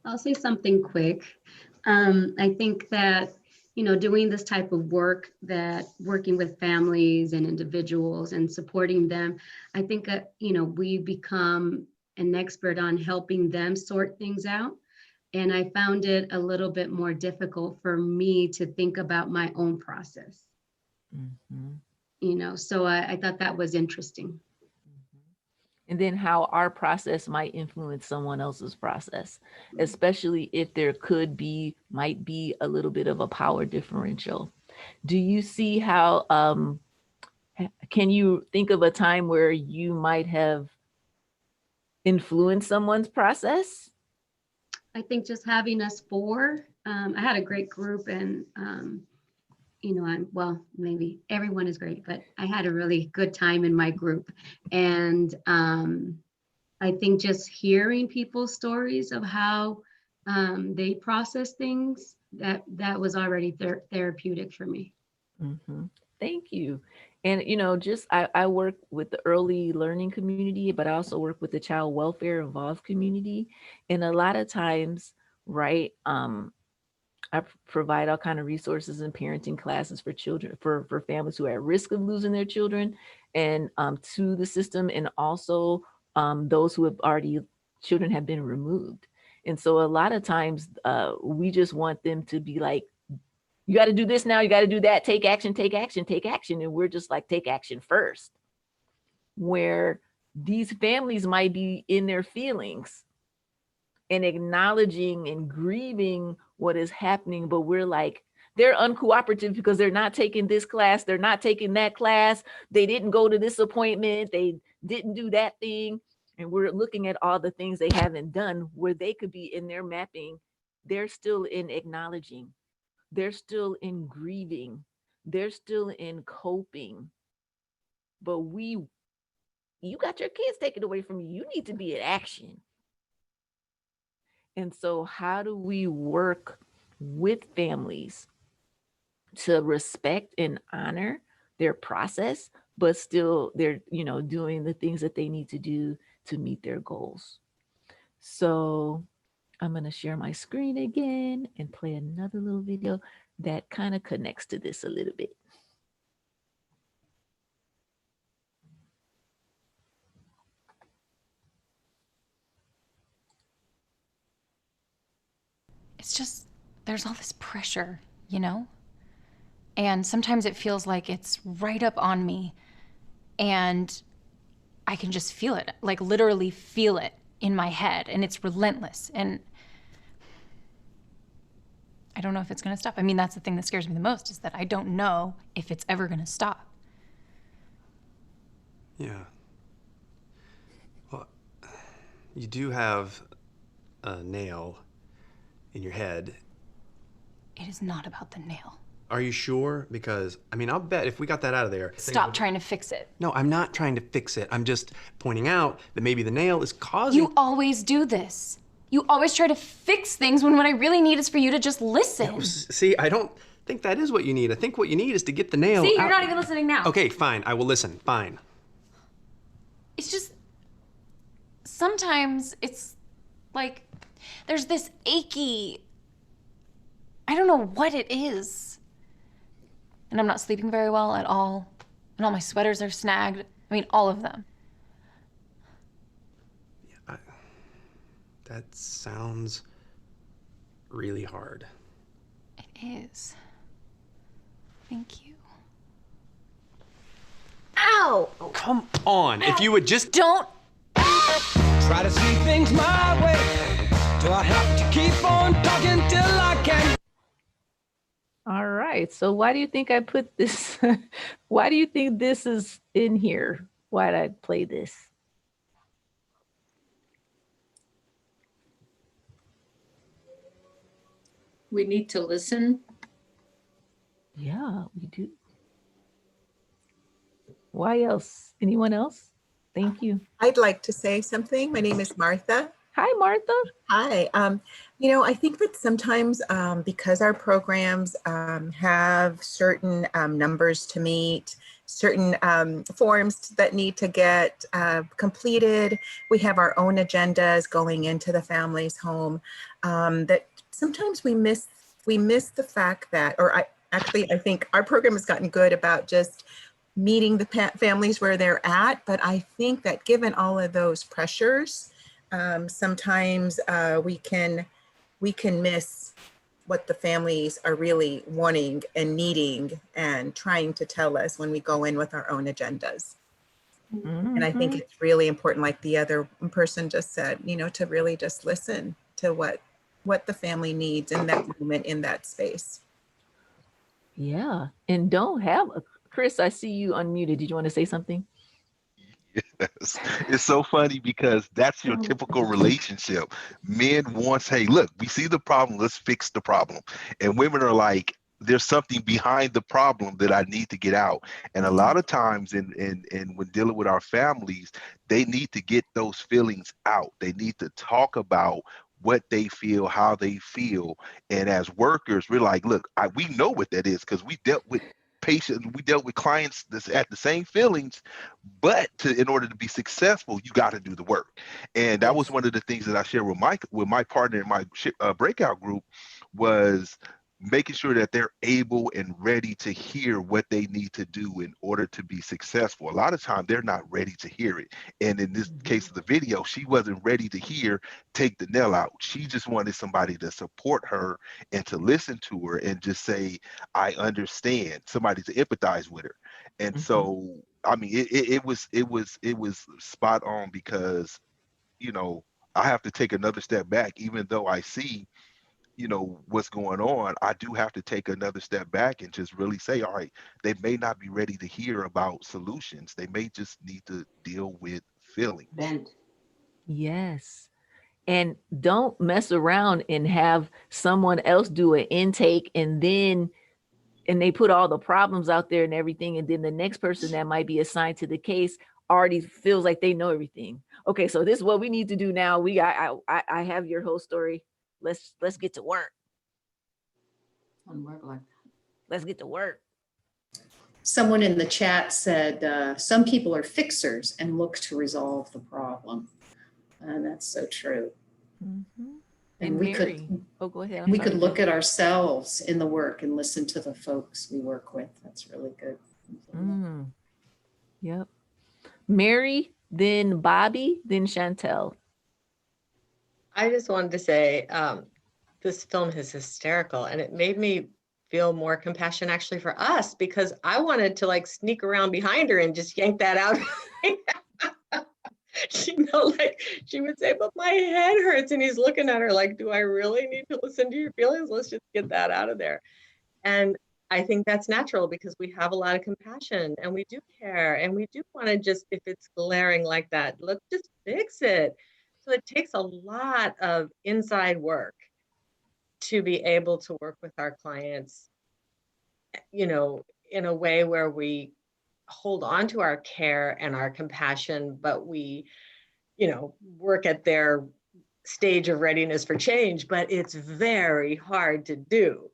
I'll say something quick. I think that, doing this type of work, that working with families and individuals and supporting them, I think, we become an expert on helping them sort things out. And I found it a little bit more difficult for me to think about my own process. Mm-hmm. So I thought that was interesting. And then how our process might influence someone else's process, especially if there might be a little bit of a power differential. Do you see how, can you think of a time where you might have influenced someone's process? I think just having us four, I had a great group and, maybe everyone is great, but I had a really good time in my group. And I think just hearing people's stories of how they process things, that was already therapeutic for me. Mm-hmm. Thank you. And, I work with the early learning community, but I also work with the child welfare involved community. And a lot of times, right, I provide all kind of resources and parenting classes for children, for families who are at risk of losing their children and to the system, and also those who have children have been removed. And so a lot of times we just want them to be like, you got to do this now, you got to do that, take action, take action, take action. And we're just like, take action first. Where these families might be in their feelings and acknowledging and grieving what is happening, but we're like, they're uncooperative because they're not taking this class, they're not taking that class, they didn't go to this appointment, they didn't do that thing. And we're looking at all the things they haven't done, where they could be in their mapping. They're still in acknowledging, they're still in grieving, they're still in coping. But you got your kids taken away from you, you need to be in action. And so how do we work with families to respect and honor their process, but still they're, doing the things that they need to do to meet their goals? So I'm going to share my screen again and play another little video that kind of connects to this a little bit. it's just, there's all this pressure, you know? And sometimes it feels like it's right up on me and I can just feel it, like literally feel it in my head, and it's relentless. And I don't know if it's gonna stop. I mean, that's the thing that scares me the most, is that I don't know if it's ever gonna stop. Yeah. Well, you do have a nail in your head. It is not about the nail. Are you sure? Because, I mean, I'll bet if we got that out of there... Stop trying to fix it. No, I'm not trying to fix it. I'm just pointing out that maybe the nail is causing... You always do this. You always try to fix things when what I really need is for you to just listen. No, see, I don't think that is what you need. I think what you need is to get the nail See, out. you're not even listening now. Okay, fine. I will listen. Fine. It's just, sometimes it's like, there's this achy, I don't know what it is. And I'm not sleeping very well at all. And all my sweaters are snagged. I mean, all of them. Yeah, that sounds really hard. It is. Thank you. Ow! Oh, come on. Ow. If you would just... Don't... Try to see things my way. Do I have to keep on talking till I can? All right. So why do you think I put this? Why do you think this is in here? Why did I play this? We need to listen. Yeah, we do. Why else? Anyone else? Thank you. I'd like to say something. My name is Martha. Hi, Martha. Hi. You know, I think that sometimes because our programs have certain numbers to meet, certain forms that need to get completed, we have our own agendas going into the family's home, that sometimes we miss the fact that, I think our program has gotten good about just meeting the families where they're at, but I think that given all of those pressures, sometimes we can miss what the families are really wanting and needing and trying to tell us when we go in with our own agendas. Mm-hmm. And I think it's really important, like the other person just said, you know, to really just listen to what the family needs in that moment, in that space. Yeah, and don't have Chris, I see you unmuted. Did you want to say something? Yes. It's so funny because that's your typical relationship. Men want, hey, look, we see the problem, let's fix the problem. And women are like, there's something behind the problem that I need to get out. And a lot of times in when dealing with our families, they need to get those feelings out. They need to talk about what they feel, how they feel. And as workers, we're like, look, we know what that is because we dealt with patients, we dealt with clients that's at the same feelings, but in order to be successful, you got to do the work. And that was one of the things that I shared with my partner in my breakout group, was making sure that they're able and ready to hear what they need to do in order to be successful. A lot of times they're not ready to hear it. And in this case of the video, she wasn't ready to hear, take the nail out. She just wanted somebody to support her and to listen to her and just say, I understand, somebody to empathize with her. And so, I mean, it was spot on because, you know, I have to take another step back, even though I see, you know, what's going on. I do have to take another step back and just really say, all right, they may not be ready to hear about solutions. They may just need to deal with feelings. Yes. And don't mess around and have someone else do an intake and they put all the problems out there and everything. And then the next person that might be assigned to the case already feels like they know everything. Okay, so this is what we need to do now. I have your whole story. Let's get to work. Let's get to work. Someone in the chat said, some people are fixers and look to resolve the problem. And that's so true. Mm-hmm. And we could, go ahead. We could look at ourselves in the work and listen to the folks we work with. That's really good. Yep. Mary, then Bobby, then Chantel. I just wanted to say, this film is hysterical, and it made me feel more compassion actually for us, because I wanted to like sneak around behind her and just yank that out. Like she would say, but my head hurts, and he's looking at her like, do I really need to listen to your feelings? Let's just get that out of there. And I think that's natural because we have a lot of compassion and we do care, and we do want to just, if it's glaring like that, let's just fix it. So it takes a lot of inside work to be able to work with our clients, in a way where we hold on to our care and our compassion, but we, work at their stage of readiness for change. But it's very hard to do,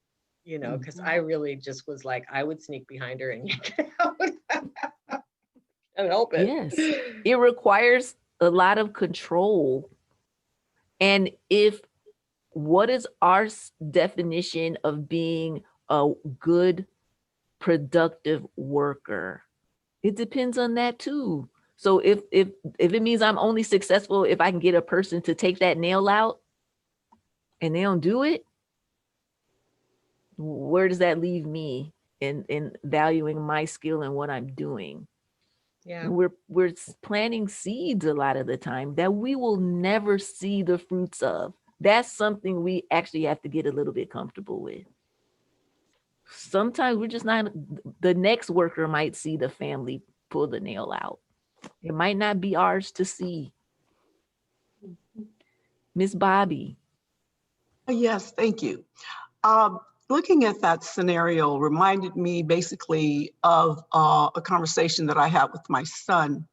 because I really just was like, I would sneak behind her and yank it out and help it. Yes, it requires a lot of control. And what is our definition of being a good, productive worker? It depends on that too. So if it means I'm only successful if I can get a person to take that nail out and they don't do it, where does that leave me in valuing my skill and what I'm doing? Yeah. And we're planting seeds a lot of the time that we will never see the fruits of. That's something we actually have to get a little bit comfortable with. Sometimes we're just not, the next worker might see the family pull the nail out. It might not be ours to see. Miss Bobby. Yes, thank you. Looking at that scenario reminded me basically of a conversation that I had with my son,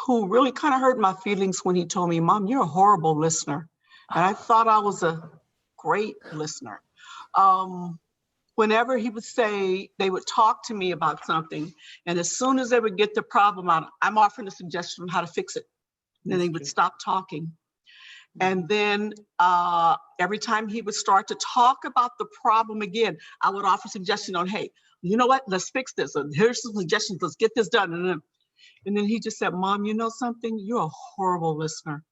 who really kind of hurt my feelings when he told me, Mom, you're a horrible listener. And I thought I was a great listener. Whenever he would say, they would talk to me about something, and as soon as they would get the problem out, I'm offering a suggestion on how to fix it. And then they would stop talking. And then every time he would start to talk about the problem again, I would offer suggestion on, hey, you know what, let's fix this. And here's some suggestions, let's get this done. And then he just said, Mom, you know something? You're a horrible listener.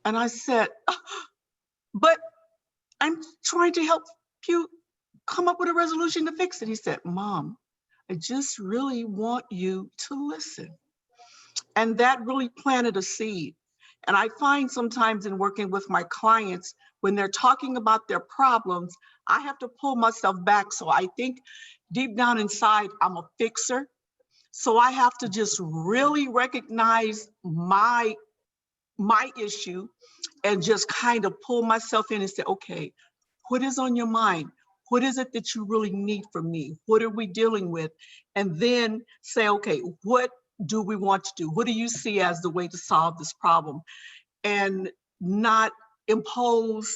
And I said, but I'm trying to help you come up with a resolution to fix it. He said, Mom, I just really want you to listen. And that really planted a seed. And I find sometimes in working with my clients, when they're talking about their problems, I have to pull myself back. So I think deep down inside, I'm a fixer. So I have to just really recognize my issue and just kind of pull myself in and say, okay, what is on your mind? What is it that you really need from me? What are we dealing with? And then say, okay, what do we want to do? What do you see as the way to solve this problem? And not impose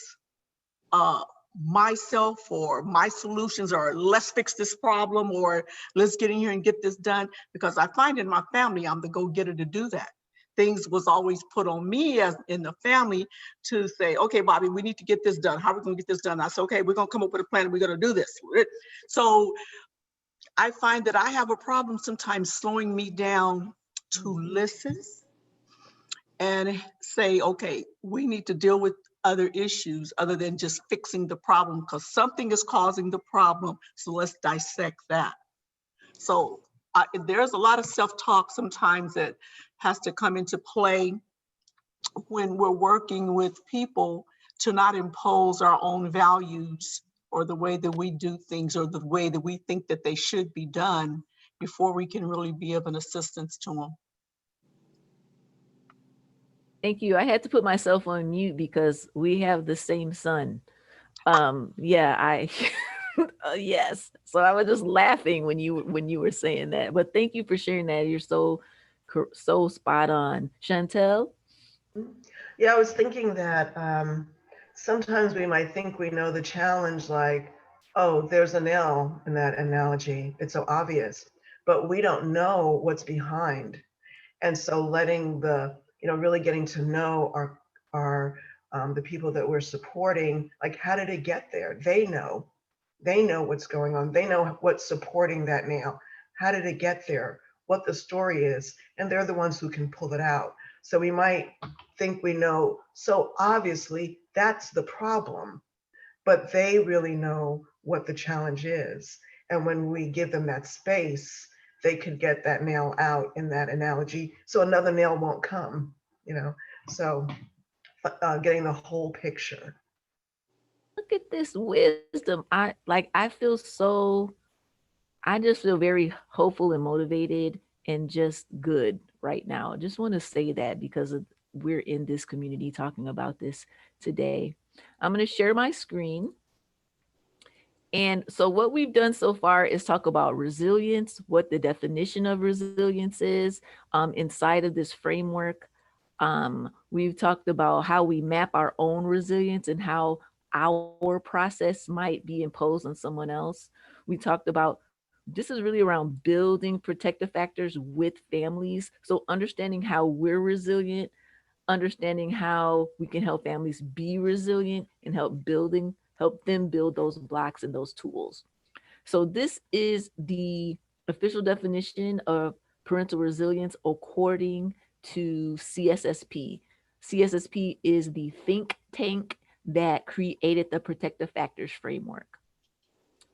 myself or my solutions, or let's fix this problem, or let's get in here and get this done. Because I find in my family, I'm the go-getter to do that. Things was always put on me as in the family to say, okay, Bobby, we need to get this done. How are we gonna get this done? I said, okay, we're gonna come up with a plan and we're gonna do this. So I find that I have a problem sometimes slowing me down to listen and say, okay, we need to deal with other issues other than just fixing the problem, because something is causing the problem. So let's dissect that. So there's a lot of self-talk sometimes that has to come into play when we're working with people, to not impose our own values or the way that we do things or the way that we think that they should be done before we can really be of an assistance to them. Thank you. I had to put myself on mute because we have the same son. Yes. So I was just laughing when you were saying that. But thank you for sharing that. You're so spot on. Chantel? Yeah, I was thinking that sometimes we might think we know the challenge, like, oh, there's a nail in that analogy. It's so obvious, but we don't know what's behind. And so letting really getting to know the people that we're supporting, like, how did it get there? They know what's going on. They know what's supporting that nail. How did it get there? What the story is, and they're the ones who can pull it out. So we might think we know, so obviously that's the problem. but they really know what the challenge is. And when we give them that space, they could get that nail out in that analogy, so another nail won't come, so getting the whole picture. Look at this wisdom. I just feel very hopeful and motivated and just good right now. I just want to say that because we're in this community talking about this today. I'm going to share my screen. And so what we've done so far is talk about resilience, what the definition of resilience is inside of this framework. We've talked about how we map our own resilience and how our process might be imposed on someone else. We talked about this is really around building protective factors with families. So understanding how we're resilient, understanding how we can help families be resilient and help them build those blocks and those tools. So this is the official definition of parental resilience according to CSSP. CSSP is the think tank that created the protective factors framework.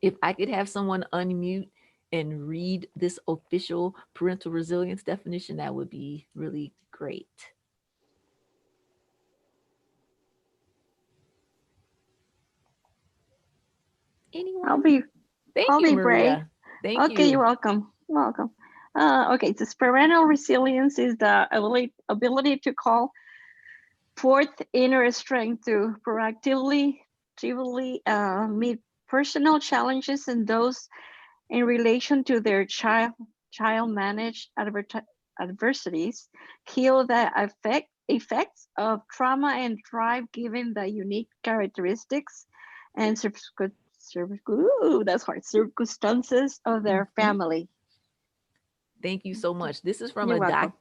If I could have someone unmute and read this official parental resilience definition, that would be really great. Anyone? I'll be Maria. brave. Thank okay, you. You're welcome. You're welcome. Okay, this parental resilience is the ability to call forth inner strength to proactively meet personal challenges and those in relation to their child manage adversities, heal the effects of trauma, and thrive given the unique characteristics and circumstances of their family. Thank you so much. This is from You're a welcome.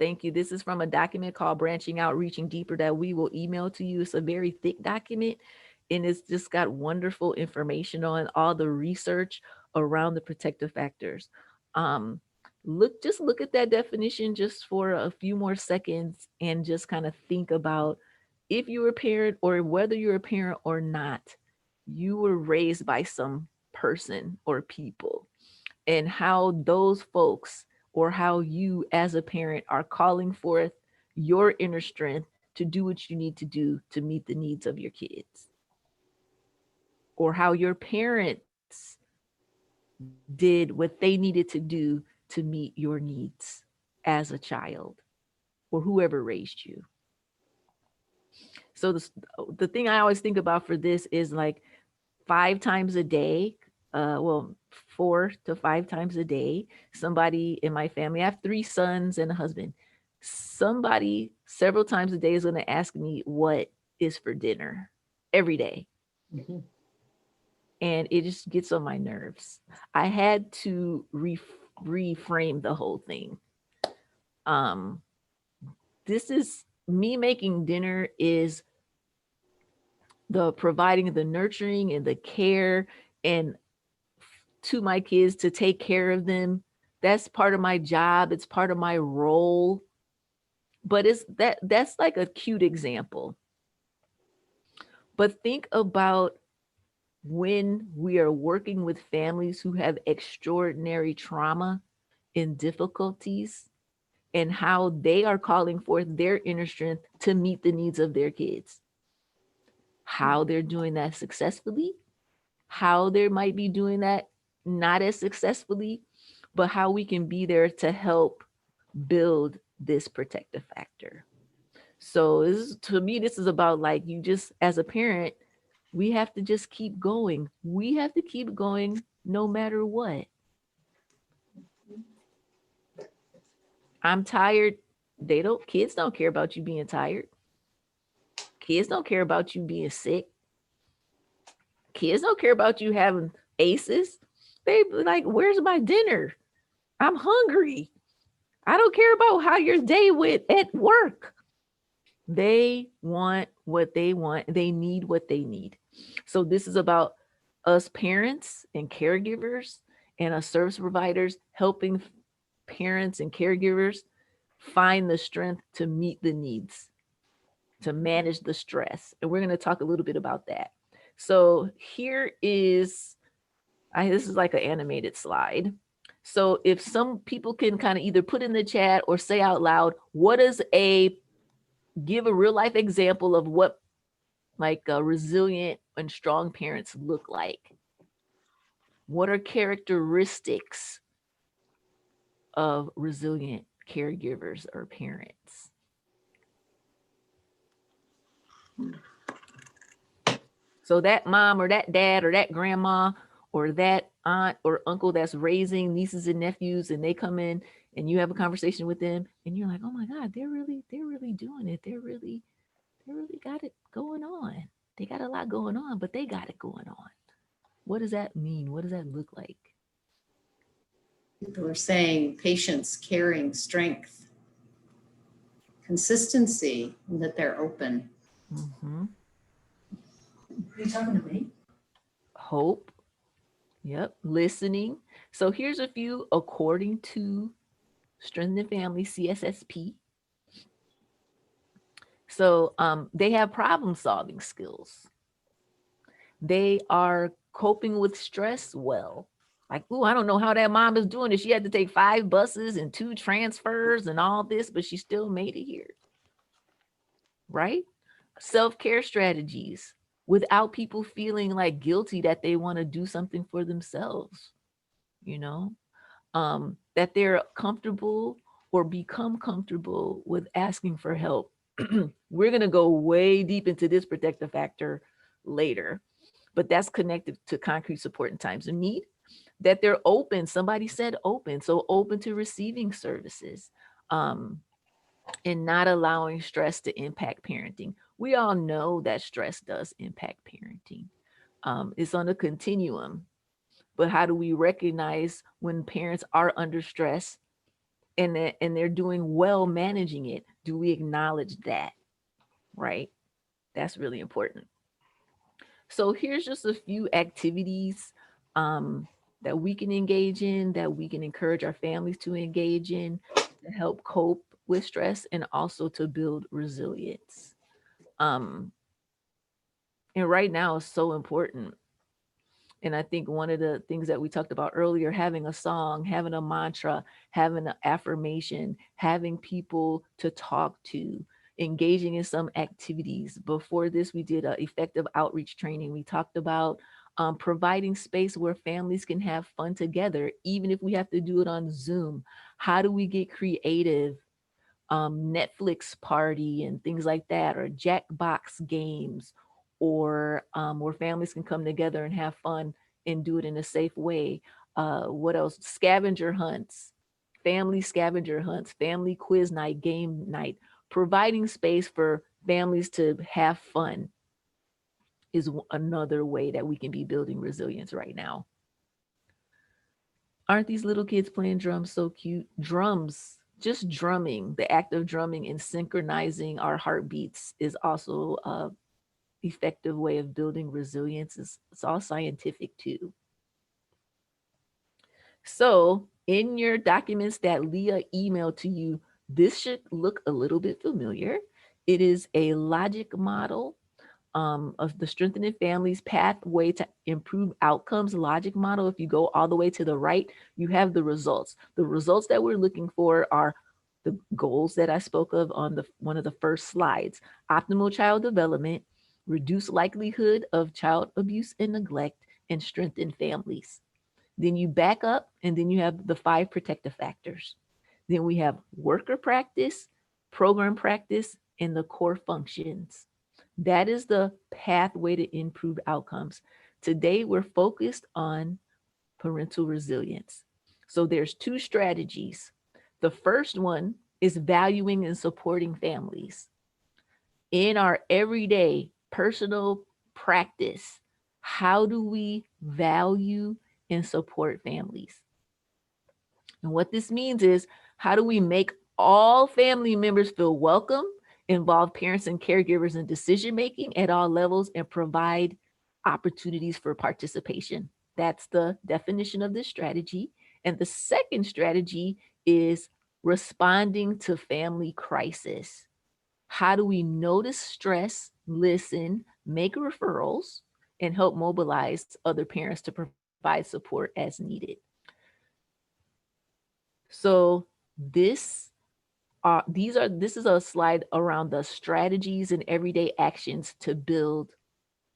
Thank you. This is from a document called Branching Out, Reaching Deeper that we will email to you. It's a very thick document and it's just got wonderful information on all the research around the protective factors. Look at that definition just for a few more seconds and just kind of think about if you're a parent or whether you're a parent or not, you were raised by some person or people, and how those folks or how you as a parent are calling forth your inner strength to do what you need to do to meet the needs of your kids, or how your parents did what they needed to do to meet your needs as a child or whoever raised you. So the thing I always think about for this is like 5 times a day, 4 to 5 times a day, somebody in my family, I have 3 sons and a husband, somebody several times a day is going to ask me what is for dinner every day. Mm-hmm. And it just gets on my nerves. I had to reframe the whole thing. This is me making dinner is the providing the nurturing and the care and to my kids to take care of them. That's part of my job. It's part of my role. But that's like a cute example. But think about when we are working with families who have extraordinary trauma and difficulties and how they are calling forth their inner strength to meet the needs of their kids. How they're doing that successfully, how they might be doing that not as successfully, but how we can be there to help build this protective factor. So to me, this is about like you just as a parent, we have to just keep going. We have to keep going no matter what. I'm tired. Kids don't care about you being tired. Kids don't care about you being sick. Kids don't care about you having ACEs. They be like, where's my dinner? I'm hungry. I don't care about how your day went at work. They want what they want. They need what they need. So this is about us parents and caregivers and us service providers helping parents and caregivers find the strength to meet the needs, to manage the stress. And we're going to talk a little bit about that. So here is, this is like an animated slide. So if some people can kind of either put in the chat or say out loud, give a real life example of what like resilient and strong parents look like. What are characteristics of resilient caregivers or parents? So that mom or that dad or that grandma or that aunt or uncle that's raising nieces and nephews, and they come in and you have a conversation with them and you're like, oh my God, they're really doing it. They really got it going on. They got a lot going on, but they got it going on. What does that mean? What does that look like? People are saying patience, caring, strength, consistency, and that they're open. Mm-hmm. Are you talking to me? Hope. Yep. Listening. So here's a few according to Strength and Family, CSSP. So they have problem solving skills. They are coping with stress well. Like, oh, I don't know how that mom is doing it. She had to take 5 buses and 2 transfers and all this, but she still made it here. Right? Self-care strategies without people feeling like guilty that they want to do something for themselves, you know, that they're comfortable or become comfortable with asking for help. We're going to go way deep into this protective factor later, but that's connected to concrete support in times of need. That they're open. Somebody said open. So open to receiving services and not allowing stress to impact parenting. We all know that stress does impact parenting. It's on a continuum. But how do we recognize when parents are under stress and they're doing well managing it? Do we acknowledge that? Right? That's really important. So here's just a few activities that we can engage in, that we can encourage our families to engage in to help cope with stress and also to build resilience. And right now is so important. And I think one of the things that we talked about earlier, having a song, having a mantra, having an affirmation, having people to talk to, engaging in some activities. Before this, we did an effective outreach training. We talked about providing space where families can have fun together, even if we have to do it on Zoom. How do we get creative? Netflix party and things like that, or Jackbox games, or where families can come together and have fun and do it in a safe way. What else? Scavenger hunts, family scavenger hunts, family quiz night, game night. Providing space for families to have fun is another way that we can be building resilience right now. Aren't these little kids playing drums so cute? Drums, just drumming, the act of drumming and synchronizing our heartbeats is also an effective way of building resilience. It's all scientific too. So in your documents that Leah emailed to you, this should look a little bit familiar. It is a logic model of the Strengthening Families Pathway to Improve Outcomes logic model. If you go all the way to the right, you have the results. The results that we're looking for are the goals that I spoke of on one of the first slides: optimal child development, reduce likelihood of child abuse and neglect, and strengthen families. Then you back up, and then you have the 5 protective factors. Then we have worker practice, program practice, and the core functions. That is the pathway to improve outcomes. Today, we're focused on parental resilience. So there's 2 strategies. The first one is valuing and supporting families. In our everyday personal practice, how do we value and support families? And what this means is, how do we make all family members feel welcome, involve parents and caregivers in decision-making at all levels, and provide opportunities for participation? That's the definition of this strategy. And the second strategy is responding to family crisis. How do we notice stress, listen, make referrals, and help mobilize other parents to provide support as needed. So this is a slide around the strategies and everyday actions to build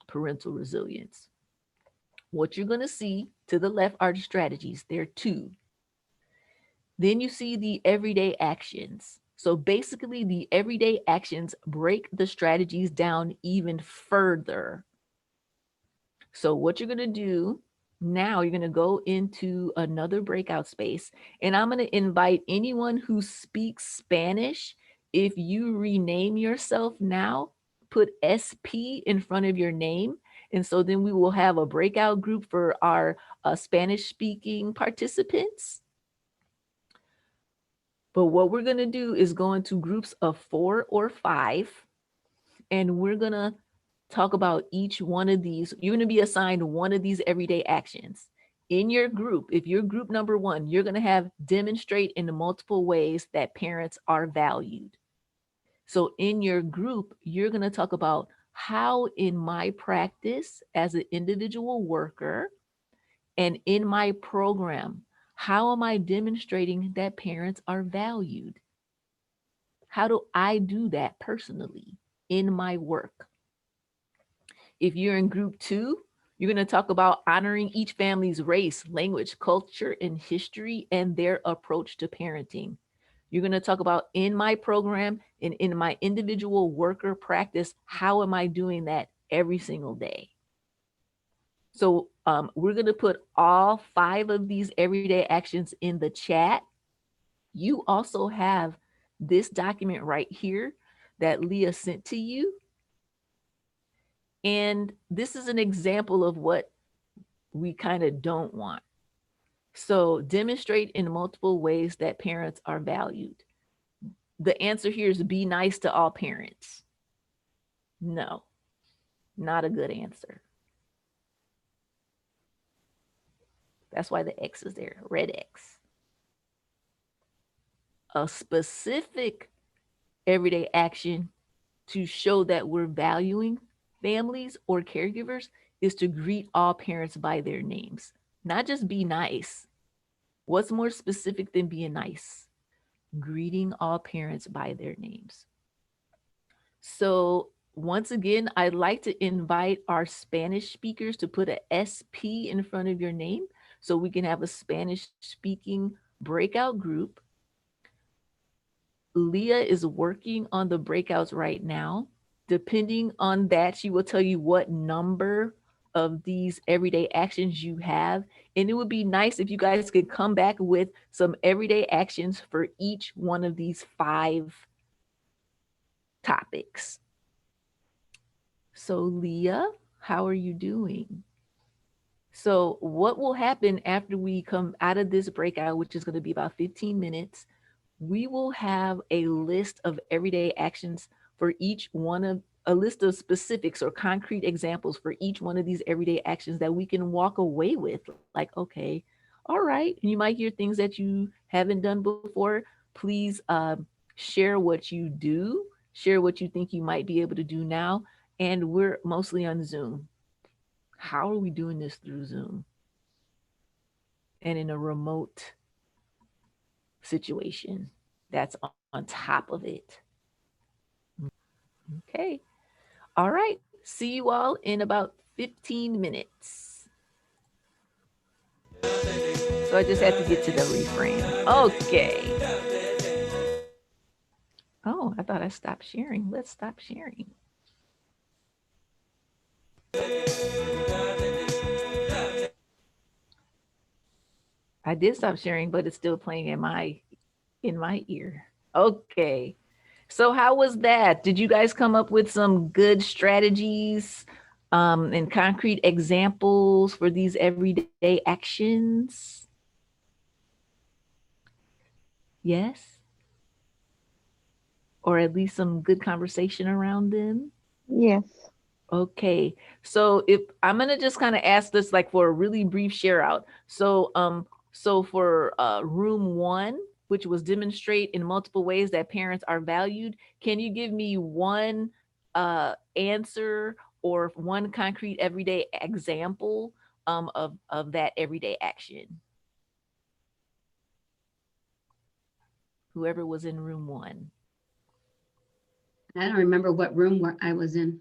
parental resilience. What you're going to see to the left are the strategies. There are 2. Then you see the everyday actions. So basically, the everyday actions break the strategies down even further. So what you're going to do now, you're going to go into another breakout space, and I'm going to invite anyone who speaks Spanish. If you rename yourself now, put SP in front of your name. And so then we will have a breakout group for our Spanish speaking participants. But what we're going to do is go into groups of 4 or 5, and we're going to talk about each one of these. You're going to be assigned one of these everyday actions. In your group, if you're group number 1, you're going to have demonstrate in multiple ways that parents are valued. So in your group, you're going to talk about how in my practice as an individual worker and in my program, how am I demonstrating that parents are valued? How do I do that personally in my work? If you're in group 2, you're going to talk about honoring each family's race, language, culture, and history, and their approach to parenting. You're going to talk about in my program and in my individual worker practice, how am I doing that every single day? So we're going to put all 5 of these everyday actions in the chat. You also have this document right here that Leah sent to you. And this is an example of what we kind of don't want. So demonstrate in multiple ways that parents are valued. The answer here is be nice to all parents. No, not a good answer. That's why the X is there, red X. A specific everyday action to show that we're valuing families or caregivers is to greet all parents by their names, not just be nice. What's more specific than being nice? Greeting all parents by their names. So once again, I'd like to invite our Spanish speakers to put a SP in front of your name so we can have a Spanish speaking breakout group. Leah is working on the breakouts right now. Depending on that, she will tell you what number of these everyday actions you have. And it would be nice if you guys could come back with some everyday actions for each one of these 5 topics. So Leah, how are you doing? So what will happen after we come out of this breakout, which is going to be about 15 minutes, we will have a list of everyday actions for each one of a list of specifics or concrete examples for each one of these everyday actions that we can walk away with. Like, okay, all right. You might hear things that you haven't done before. Please share what you do, share what you think you might be able to do now. And we're mostly on Zoom. How are we doing this through Zoom? And in a remote situation that's on top of it. Okay. All right. See you all in about 15 minutes. So I just had to get to the reframe. Okay. Oh, I thought I stopped sharing. Let's stop sharing. I did stop sharing, but it's still playing in my ear. Okay. So how was that? Did you guys come up with some good strategies and concrete examples for these everyday actions? Yes? Or at least some good conversation around them? Yes. Okay. So if I'm gonna just kind of ask this like for a really brief share out. So for room 1, which was demonstrate in multiple ways that parents are valued, can you give me one answer or one concrete everyday example of that everyday action. Whoever was in room 1. I don't remember what room I was in.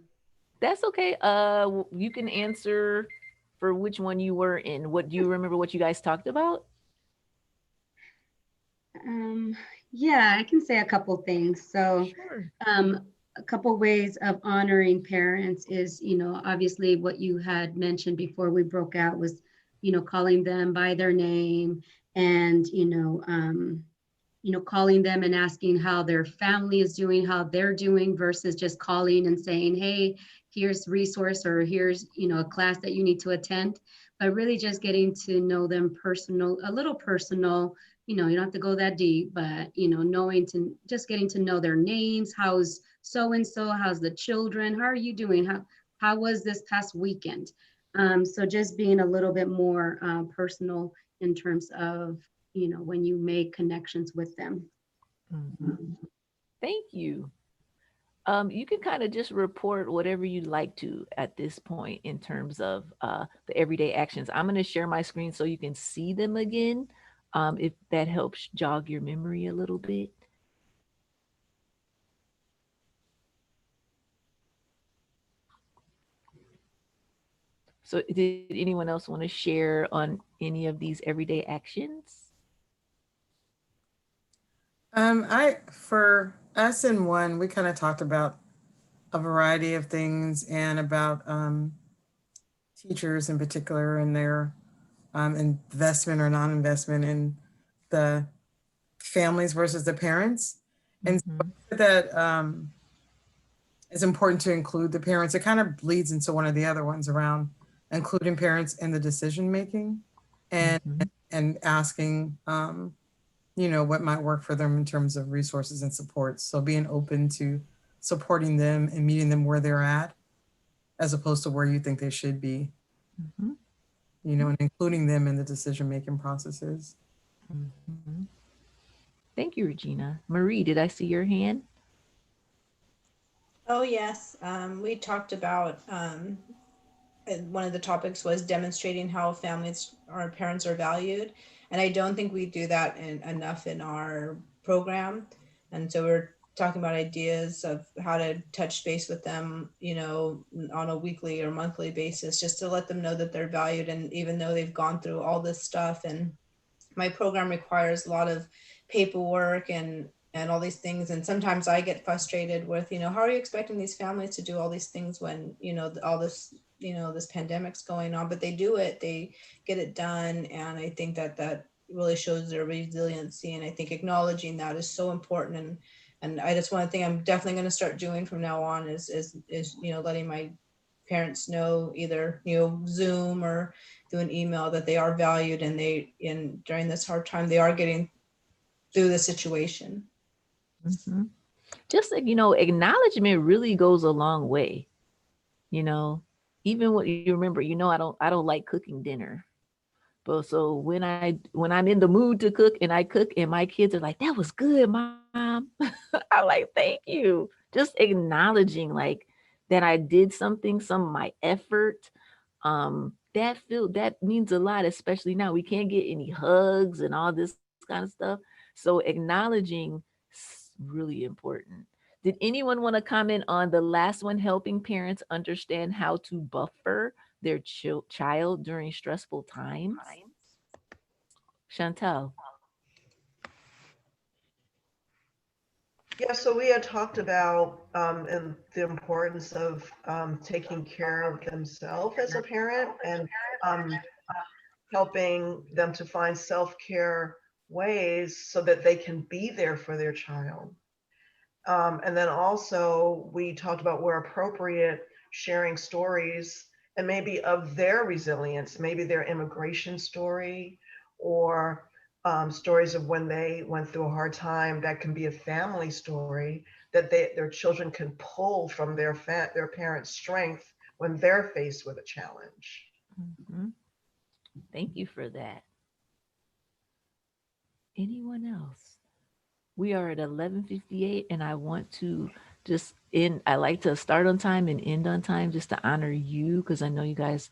That's okay. You can answer for which one you were in. What do you remember what you guys talked about? Yeah, I can say a couple things. So, sure. A couple ways of honoring parents is, obviously what you had mentioned before we broke out was, calling them by their name and, calling them and asking how their family is doing, how they're doing versus just calling and saying, hey, here's resource or here's, a class that you need to attend, but really just getting to know them a little personal, you don't have to go that deep, but, just getting to know their names. How's so-and-so, how's the children, how are you doing? How was this past weekend? So just being a little bit more personal in terms of, when you make connections with them. Mm-hmm. Thank you. You can kind of just report whatever you'd like to at this point in terms of the everyday actions. I'm going to share my screen so you can see them again, if that helps jog your memory a little bit. So did anyone else want to share on any of these everyday actions? For us in one, we kind of talked about a variety of things and about teachers in particular and their investment or non-investment in the families versus the parents. And so that it's important to include the parents. It kind of bleeds into one of the other ones around including parents in the decision-making and asking, what might work for them in terms of resources and supports. So being open to supporting them and meeting them where they're at, as opposed to where you think they should be, and including them in the decision-making processes. Thank you, Regina. Marie, did I see your hand? Oh, yes. We talked about, one of the topics was demonstrating how our parents are valued. And I don't think we do that enough in our program. And so we're talking about ideas of how to touch base with them, on a weekly or monthly basis, just to let them know that they're valued. And even though they've gone through all this stuff, and my program requires a lot of paperwork and all these things. And sometimes I get frustrated with, how are you expecting these families to do all these things when, all this, this pandemic's going on, but they do it, they get it done. And I think that really shows their resiliency. And I think acknowledging that is so important. And I just one thing I'm definitely going to start doing from now on is letting my parents know, either, Zoom or through an email, that they are valued and during this hard time, they are getting through the situation. Just, acknowledgement really goes a long way. Even what you remember, I don't like cooking dinner. But so when I'm in the mood to cook and I cook and my kids are like, that was good, Mom. I'm like, thank you. Just acknowledging that I did something, some of my effort. That means a lot, especially now. We can't get any hugs and all this kind of stuff. So acknowledging is really important. Did anyone want to comment on the last one, helping parents understand how to buffer their child during stressful times? Chantel. Yeah, so we had talked about and the importance of taking care of themselves as a parent and helping them to find self-care ways so that they can be there for their child. And then also we talked about, where appropriate, sharing stories and maybe of their resilience, maybe their immigration story, or stories of when they went through a hard time. That can be a family story that their children can pull from their parents' strength when they're faced with a challenge. Thank you for that. Anyone else? We are at 11:58 and I want to I like to start on time and end on time just to honor you, because I know you guys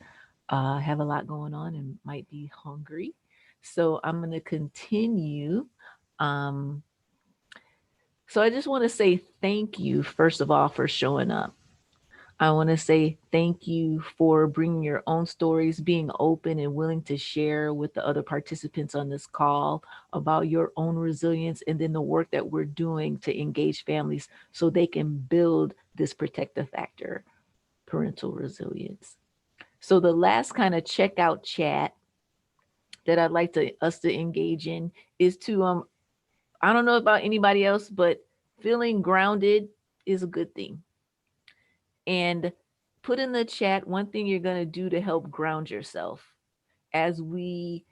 have a lot going on and might be hungry. So I'm going to continue. So I just want to say thank you, first of all, for showing up. I want to say thank you for bringing your own stories, being open and willing to share with the other participants on this call about your own resilience, and then the work that we're doing to engage families so they can build this protective factor, parental resilience. So the last kind of checkout chat that I'd like us to engage in is to, I don't know about anybody else, but feeling grounded is a good thing. And put in the chat one thing you're going to do to help ground yourself as we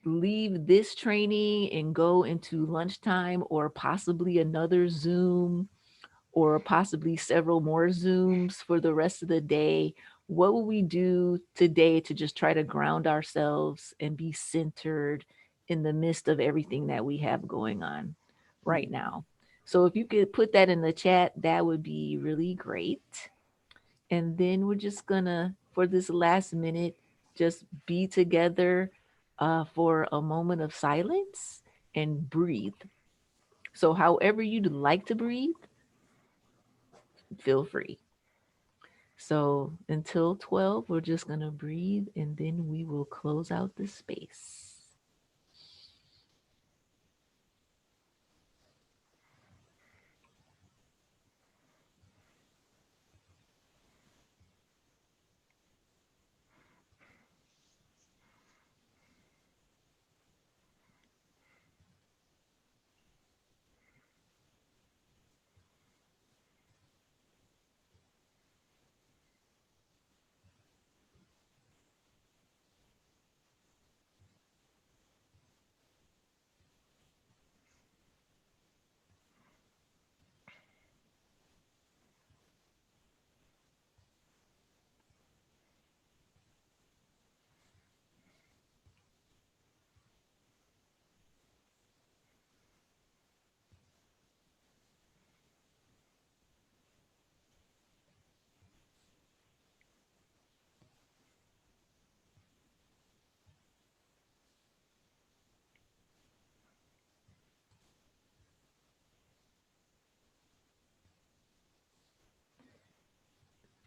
leave this training and go into lunchtime, or possibly another Zoom, or possibly several more Zooms for the rest of the day. What will we do today to just try to ground ourselves and be centered in the midst of everything that we have going on right now? So if you could put that in the chat, that would be really great. And then we're just gonna, for this last minute, just be together for a moment of silence and breathe. So however you'd like to breathe, feel free. So until 12, we're just gonna breathe, and then we will close out the space.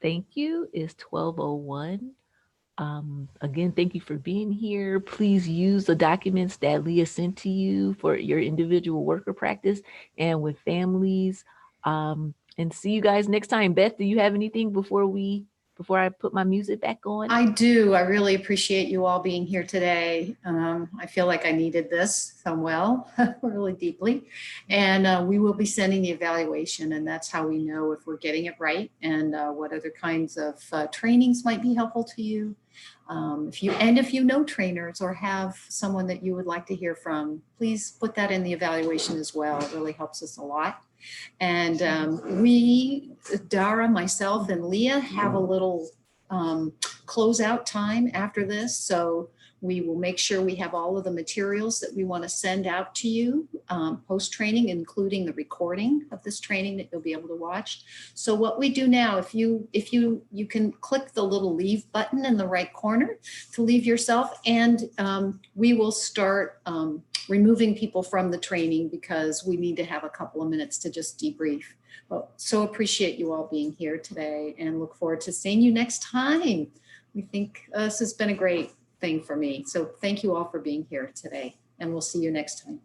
Thank you. It's 12:01. Again, thank you for being here. Please use the documents that Leah sent to you for your individual worker practice and with families. And see you guys next time. Beth, do you have anything before I put my music back on? I do. I really appreciate you all being here today. I feel like I needed this so well, really deeply. And we will be sending the evaluation, and that's how we know if we're getting it right and what other kinds of trainings might be helpful to you. If you know trainers or have someone that you would like to hear from, please put that in the evaluation as well. It really helps us a lot. And we, Dara, myself, and Leah have a little closeout time after this. So we will make sure we have all of the materials that we want to send out to you post-training, including the recording of this training that you'll be able to watch. So what we do now, if you can click the little leave button in the right corner to leave yourself, and we will start removing people from the training because we need to have a couple of minutes to just debrief. Well, so appreciate you all being here today and look forward to seeing you next time. We think this has been a great thing for me. So thank you all for being here today, and we'll see you next time.